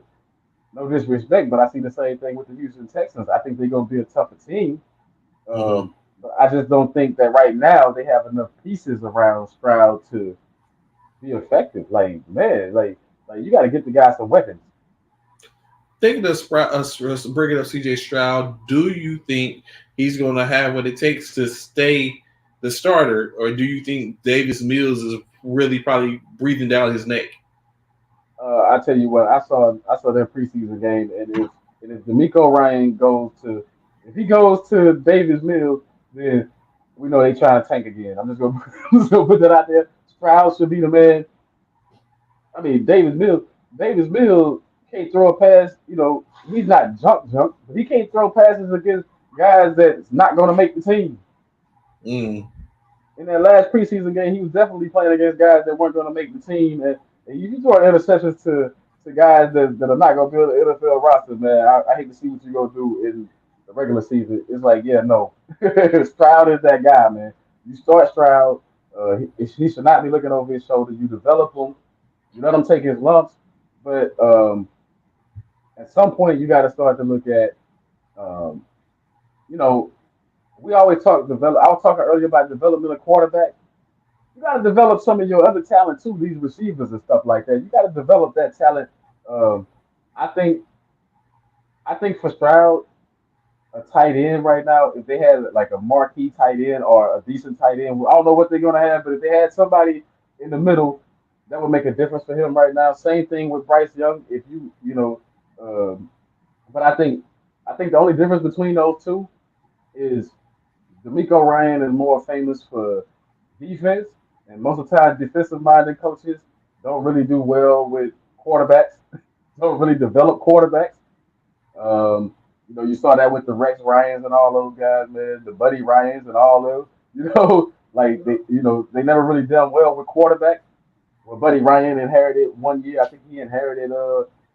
no disrespect, but I see the same thing with the Houston Texans. I think they're going to be a tougher team. Mm-hmm. But I just don't think that right now they have enough pieces around Stroud to be effective. Like, man, like you got to get the guy some weapons. Thinking of bringing up CJ Stroud, do you think he's going to have what it takes to stay the starter, or do you think Davis Mills is really probably breathing down his neck? I tell you what, I saw their preseason game, and if D'Amico Ryan goes to if he goes to Davis Mills, then we know they trying to tank again. I'm just gonna I'm just gonna put that out there. Stroud should be the man. I mean, Davis Mills can't throw a pass. You know, he's not junk, but he can't throw passes against guys that's not going to make the team. Mm. In that last preseason game, he was definitely playing against guys that weren't going to make the team. And you throw interceptions to guys that are not going to build an NFL roster, man. I hate to see what you're going to do in the regular season. It's like, yeah, no. Stroud is that guy, man. You start Stroud. He should not be looking over his shoulder. You develop him. You let him take his lumps. But at some point, you got to start to look at, um, you know, we always talk develop. I was talking earlier about development of quarterback. You got to develop some of your other talent too. These receivers and stuff like that. You got to develop that talent. Um, I think. I think for Stroud, a tight end right now, if they had like a marquee tight end or a decent tight end, I don't know what they're gonna have, but if they had somebody in the middle, that would make a difference for him right now. Same thing with Bryce Young. If you know, um, but I think the only difference between those two is D'Amico Ryan is more famous for defense, and most of the time, defensive-minded coaches don't really do well with quarterbacks. Don't really develop quarterbacks. Um, you saw that with the Rex Ryans and all those guys, man, the Buddy Ryans and all those. Like they never really done well with quarterbacks. Well, Buddy Ryan inherited one year. I think he inherited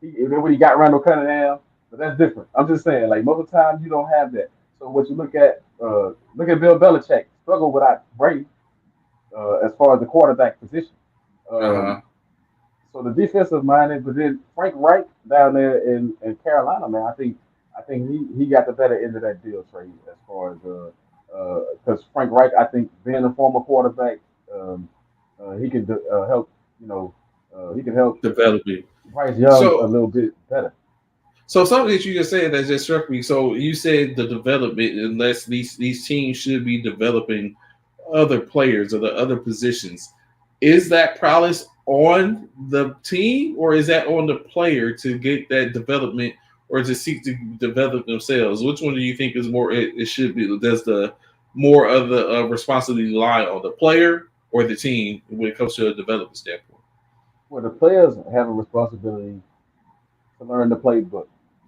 when he got Randall Cunningham, but that's different. I'm just saying, like most of the time you don't have that. So what you look at Bill Belichick struggle without Brady as far as the quarterback position. Uh-huh. Um, so the defensive minded, but then Frank Reich down there in Carolina, man, I think he got the better end of that deal trade as far as because Frank Reich, I think being a former quarterback, um, he can help he can help Developing. Bryce Young a So, little bit better. so something that you just said that just struck me. So you said the development, unless these teams should be developing other players or the other positions. Is that prowess on the team, or is that on the player to get that development, or to seek to develop themselves? Which one do you think is more? It should be. Does the more of the responsibility lie on the player or the team when it comes to a development standpoint? Well, the players have a responsibility to learn the playbook.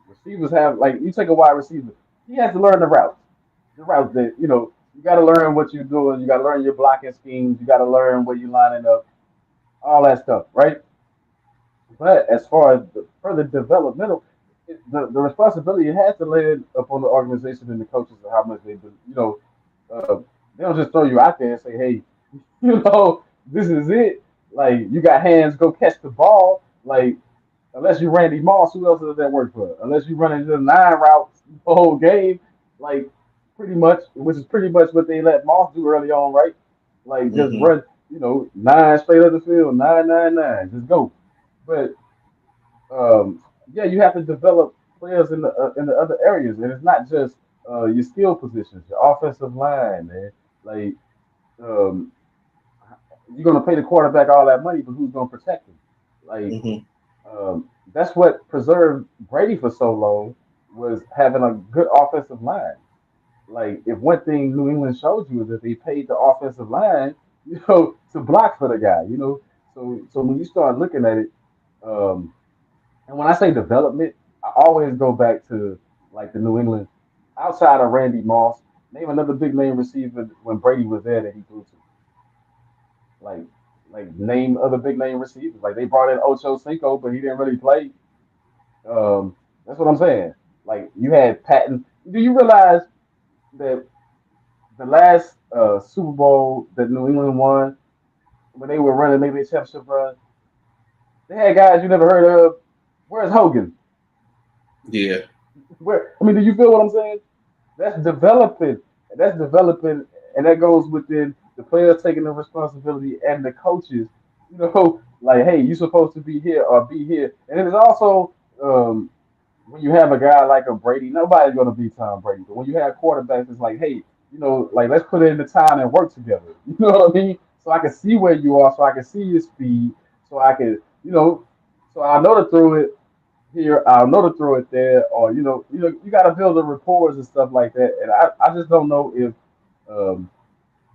Receivers have like you take a wide receiver, he has to learn the routes that you got to learn what you're doing. You got to learn your blocking schemes. You got to learn where you're lining up, all that stuff, right? But as far as the further developmental, the responsibility has to land upon the organization and the coaches and how much they do. Uh, they don't just throw you out there and say, "Hey, this is it." Like you got hands, go catch the ball. Like unless you Randy Moss, who else does that work for? Unless you running the 9 routes the whole game, like pretty much, which is pretty much what they let Moss do early on, right? Like just Mm-hmm. run, nine straight up the field, 9, 9, 9, just go. But yeah, you have to develop players in the other areas, and it's not just your skill positions, your offensive line, man. Like um, you're gonna pay the quarterback all that money, but who's gonna protect him? Like Mm-hmm. that's what preserved Brady for so long was having a good offensive line. Like if one thing New England showed you is that they paid the offensive line, to block for the guy. So when you start looking at it, um, and when I say development, I always go back to like the New England outside of Randy Moss. Name another big name receiver when Brady was there that he threw to. Like name other big name receivers. Like they brought in Ocho Cinco, but he didn't really play. That's what I'm saying. Like you had Patton. Do you realize that the last Super Bowl that New England won when they were running maybe a championship run, they had guys you never heard of. Where's Hogan? Yeah. Where I mean, do you feel what I'm saying? That's developing. That's developing, and that goes within the players taking the responsibility and the coaches. You know, like, hey, you're supposed to be here or be here. And it is also when you have a guy like a Brady, nobody's going to be Tom Brady. But when you have quarterbacks, it's like, hey, like let's put in the time and work together. You know what I mean? So I can see where you are, so I can see your speed, so I can, so I know to throw it here, I'll know to throw it there, or you got to build the rapport and stuff like that. And I just don't know if um,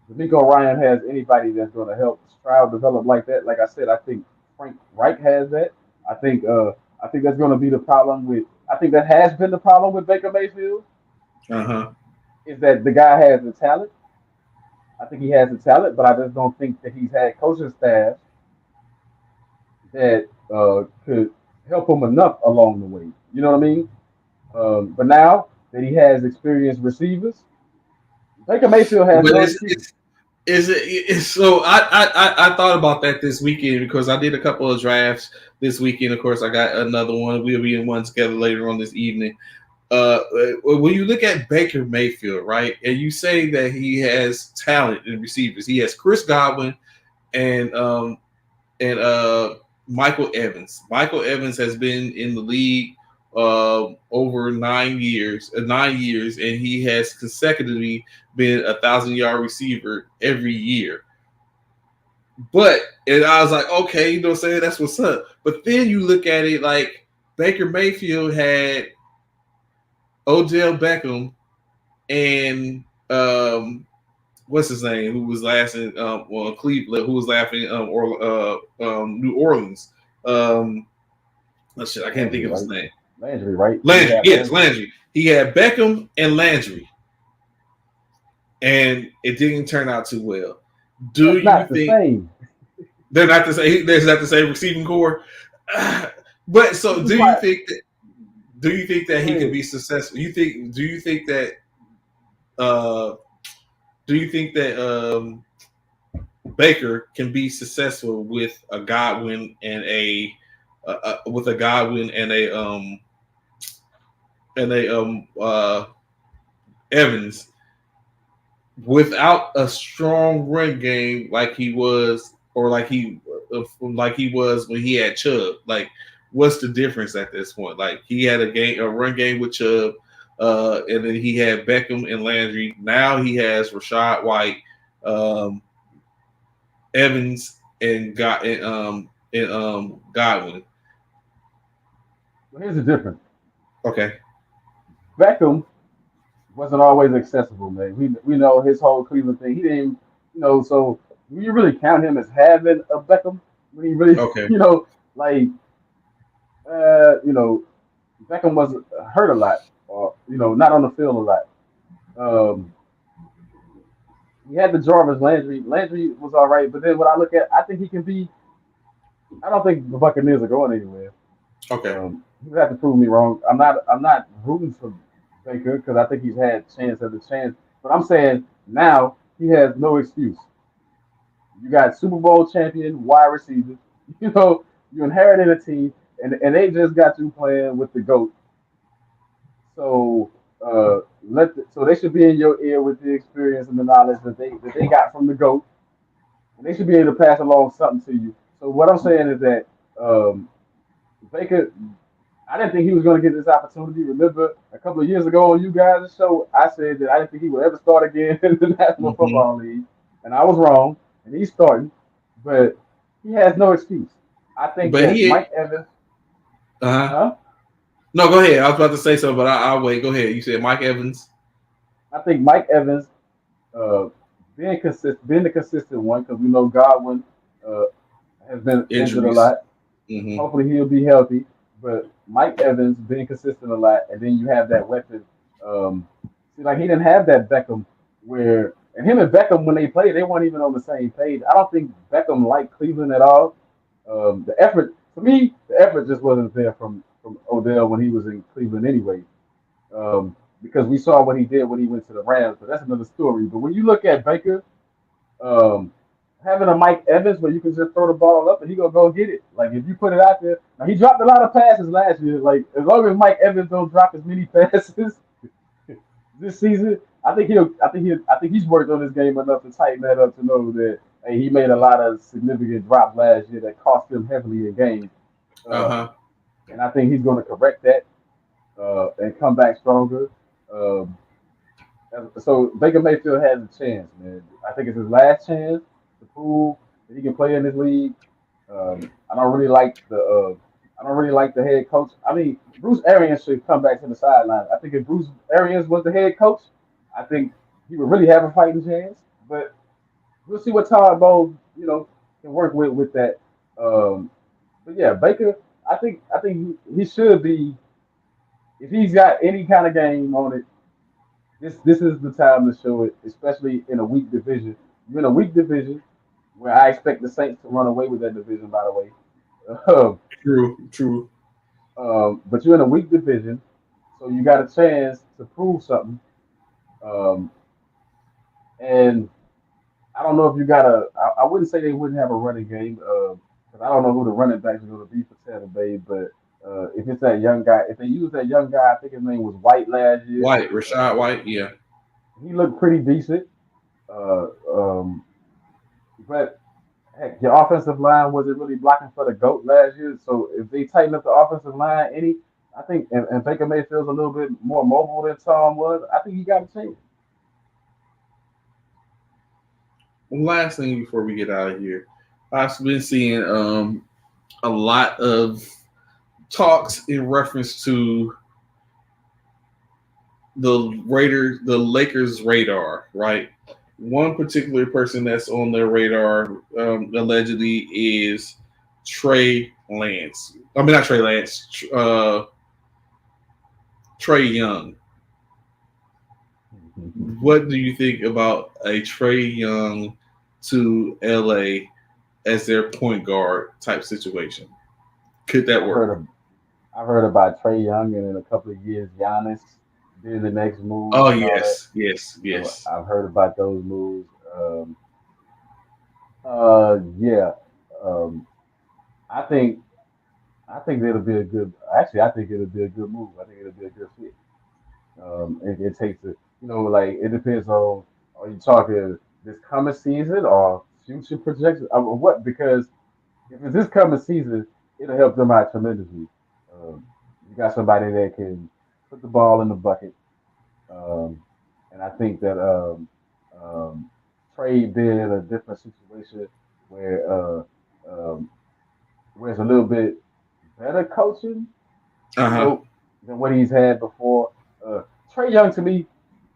D'Amico Ryan has anybody that's going to help Stroud develop like that. Like I said, I think Frank Reich has that. I think I think that's going to be the problem with. I think that has been the problem with Baker Mayfield Uh-huh. is that the guy has the talent. I think he has the talent, but I just don't think that he's had coaching staff that could help him enough along the way. You know what I mean? But now that he has experienced receivers, Baker Mayfield has But no it's excuse. it's is it it's so I thought about that this weekend because I did a couple of drafts this weekend. Of course, I got another one. We'll be in one together later on this evening. Uh, when you look at Baker Mayfield, right, and you say that he has talent in receivers, he has Chris Godwin and Michael Evans. Michael Evans has been in the league over 9 years, and he has consecutively been 1,000-yard receiver every year. But and I was like, okay, you know what I'm saying? That's what's up. But then you look at it like Baker Mayfield had Odell Beckham and what's his name? Who was last in Cleveland? Who was laughing or New Orleans? Oh shit, I can't think Landry, of his right? name. Landry, right? You Landry, have yes, Landry. Landry. He had Beckham and Landry, and it didn't turn out too well. Do That's you not the think same. they're not the same? There's not the same receiving core. But This so, is why. do you think that Go he could ahead. be successful? Do you think that uh, do you think that Baker can be successful with a Godwin and a Evans without a strong run game like he was or like he was when he had Chubb? Like, what's the difference at this point? Like, he had a run game with Chubb, and then he had Beckham and Landry. Now he has Rashad White, um, Evans, and Godwin. Well, here's the difference. Okay. Beckham wasn't always accessible, man. We know his whole Cleveland thing. He didn't, So when you really count him as having a Beckham, when he really, Okay. like, Beckham was hurt a lot, or not on the field a lot. Um, he had the Jarvis Landry. Landry was all right, but then when I look at, I think he can be. I don't think the Buccaneers are going anywhere. Okay. You have to prove me wrong. I'm not rooting for Baker because I think he's had chance after chance. But I'm saying now he has no excuse. You got Super Bowl champion wide receivers. You inherited a team, and they just got you playing with the goat. So so they should be in your ear with the experience and the knowledge that they got from the goat, and they should be able to pass along something to you. So what I'm saying is that um, Baker, I didn't think he was going to get this opportunity. Remember, a couple of years ago on you guys' show, I said that I didn't think he would ever start again in the National Hmm. Football League, and I was wrong. And he's starting, but he has no excuse. I think But that he. Mike Evans, Uh-huh. huh? No, go ahead. I was about to say something, but I'll wait. Go ahead. You said Mike Evans I think Mike Evans, uh, being the consistent one, because we know Godwin uh, has been injured a injuries. lot. Hmm. Hopefully he'll be healthy. But Mike Evans being consistent a lot, and then you have that weapon. Um, See, like he didn't have that Beckham where, and him and Beckham when they played, they weren't even on the same page. I don't think Beckham liked Cleveland at all. The effort for me, the effort just wasn't there from Odell when he was in Cleveland anyway. Because we saw what he did when he went to the Rams, but that's another story. But when you look at Baker, um, having a Mike Evans where you can just throw the ball up and he gonna go get it. Like if you put it out there, now he dropped a lot of passes last year. Like as long as Mike Evans don't drop as many passes this season, I think he's worked on his game enough to tighten that up to know that hey, he made a lot of significant drops last year that cost him heavily in games. Uh Uh, huh. and I think he's going to correct that and come back stronger. Um, so Baker Mayfield has a chance, man. I think it's his last chance to prove that he can play in this league. I don't really like the head coach. I mean, Bruce Arians should come back to the sideline. I think if Bruce Arians was the head coach, I think he would really have a fighting chance. But we'll see what Todd Bowles, can work with that. Um, but yeah, Baker, I think he should be if he's got any kind of game on it. This is the time to show it, especially in a weak division. You're in a weak division where I expect the Saints to run away with that division. By the way, um, True. True. but you're in a weak division, so you got a chance to prove something. Um, and I don't know if you got a. I wouldn't say they wouldn't have a running game because I don't know who the running backs are going to be for Tampa Bay. But if it's that young guy, if they use that young guy, I think his name was White last year. White, Rashad White. Yeah. He looked pretty decent. Uh, um, but heck, your offensive line wasn't really blocking for the goat last year. So if they tighten up the offensive line, I think, and Baker Mayfield's a little bit more mobile than Tom was. I think he got a chance. Last thing before we get out of here, I've been seeing a lot of talks in reference to the Lakers radar, right? One particular person that's on their radar allegedly is Trey Lance. I mean, not Trey Lance. Trey Young. What do you think about a Trey Young to LA as their point guard type situation? Could that I've work? heard of, I've heard about Trey Young and in a couple of years, Giannis being the next move Oh and all that. yes, yes, So yes. I've heard about those moves. Yeah. Um, I think I think it'll be a good. Actually, I think it'll be a good move. I think it'll be a good fit. It takes like it depends on are you talking this coming season or future projections? What because if it's this coming season, it'll help them out tremendously. You got somebody that can put the ball in the bucket, um, and I think that um, Trey been in a different situation where um, where it's a little bit better coaching, Uh you huh. know, than what he's had before. Trey Young to me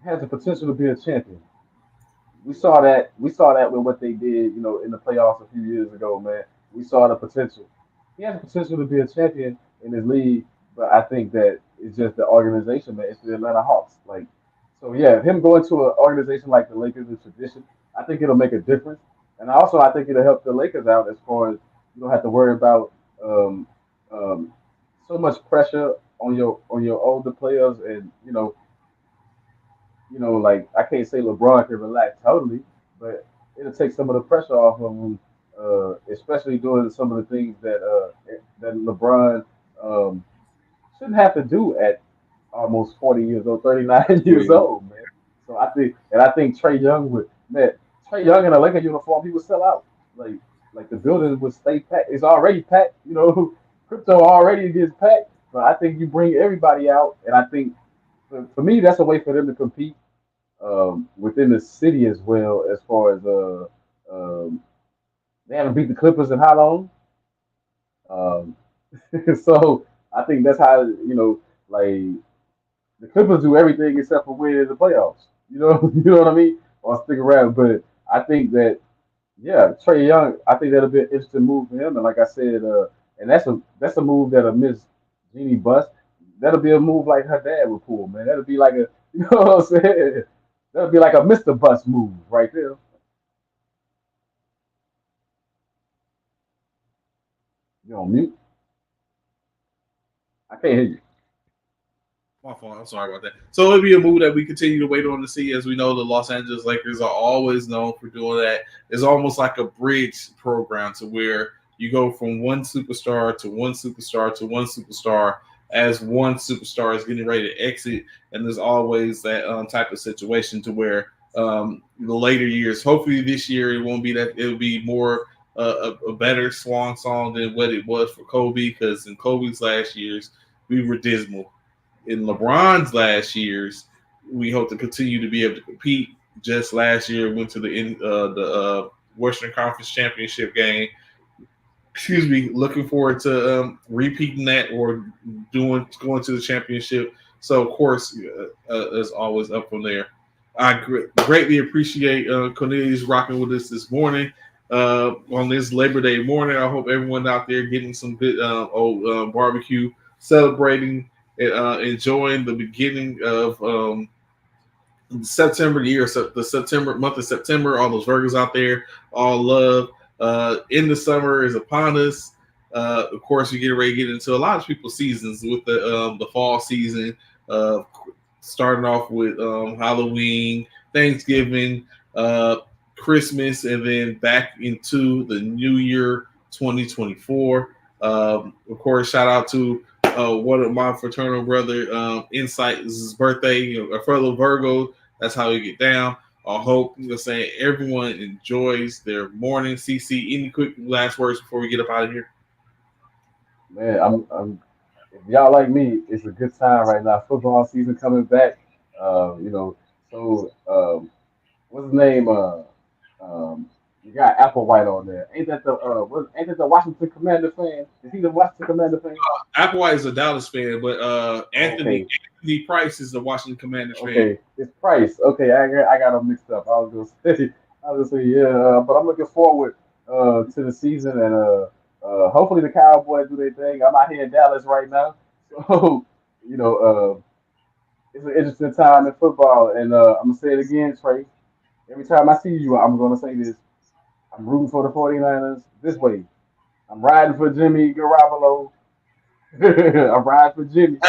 has the potential to be a champion. We saw that with what they did, in the playoffs a few years ago, man. We saw the potential. He has the potential to be a champion in his league, but I think that it's just the organization, man. It's the Atlanta Hawks. Like, so yeah, him going to an organization like the Lakers is tradition. I think it'll make a difference, and also I think it'll help the Lakers out as far as you don't have to worry about um, um, so much pressure on your older players, and like I can't say LeBron can relax totally, but it'll take some of the pressure off of him, especially doing some of the things that LeBron um, shouldn't have to do at almost 40 years old, 39 years Wait. old, man. So I think Trey Young would, man, Trey Young in a Laker uniform, he would sell out. Like the building would stay packed. It's already packed, crypto already gets packed. But I think you bring everybody out, and I think for me that's a way for them to compete within the city as well. As far as um, they haven't beat the Clippers in how long? Um, so I think that's how like the Clippers do everything except for win in the playoffs. You know what I mean? Or stick around. But I think that Trey Young, I think that'll be an interesting move for him. And like I said, and that's a move that'll miss Jeannie Buss. That'll be a move like her dad would pull, man. That'll be like a you know what I'm saying? That'll be like a Mr. Bus move right there. You on mute? I can't hear you. My fault. I'm sorry about that. So it'll be a move that we continue to wait on to see. As we know, the Los Angeles Lakers are always known for doing that. It's almost like a bridge program to where you go from one superstar to one superstar to one superstar as one superstar is getting ready to exit. And there's always that type of situation to where the later years, hopefully this year, it won't be that. It'll be more a better swan song than what it was for Kobe, because in Kobe's last years, we were dismal. In LeBron's last years, we hope to continue to be able to compete. Just last year, went to the Western Conference Championship game. Excuse me. Looking forward to repeating that or going to the championship. So, of course, as always, up from there. I greatly appreciate Cornelius rocking with us this morning on this Labor Day morning. I hope everyone out there getting some good barbecue, celebrating and enjoying the beginning of September year, the September month of September. All those Virgos out there, all love. In the summer is upon us. Of course, we get ready to get into a lot of people's seasons with the fall season. Starting off with Halloween, Thanksgiving, Christmas, and then back into the new year 2024. Of course, shout out to one of my fraternal brother, Insight's birthday, a fellow Virgo. That's how we get down. I hope everyone enjoys their morning. CC, any quick last words before we get up out of here? Man, if y'all like me, it's a good time right now. Football season coming back. What's his name? You got Applewhite on there. Ain't that the Washington Commander fan? Is he the Washington Commander fan? Applewhite is a Dallas fan, but Anthony Price is the Washington Commanders fan. Okay, it's Price. Okay, I got them mixed up. I was gonna say yeah, but I'm looking forward to the season, and hopefully the Cowboys do their thing. I'm out here in Dallas right now, so it's an interesting time in football, and I'm gonna say it again, Trey. Every time I see you, I'm gonna say this. I'm rooting for the 49ers this way. I'm riding for Jimmy Garoppolo. I'm riding for Jimmy.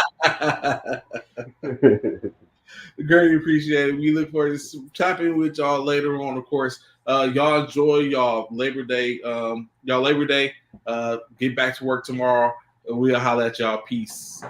Greatly appreciate it. We look forward to chopping with y'all later on, of course. Y'all enjoy y'all Labor Day. Get back to work tomorrow. We'll holler at y'all. Peace.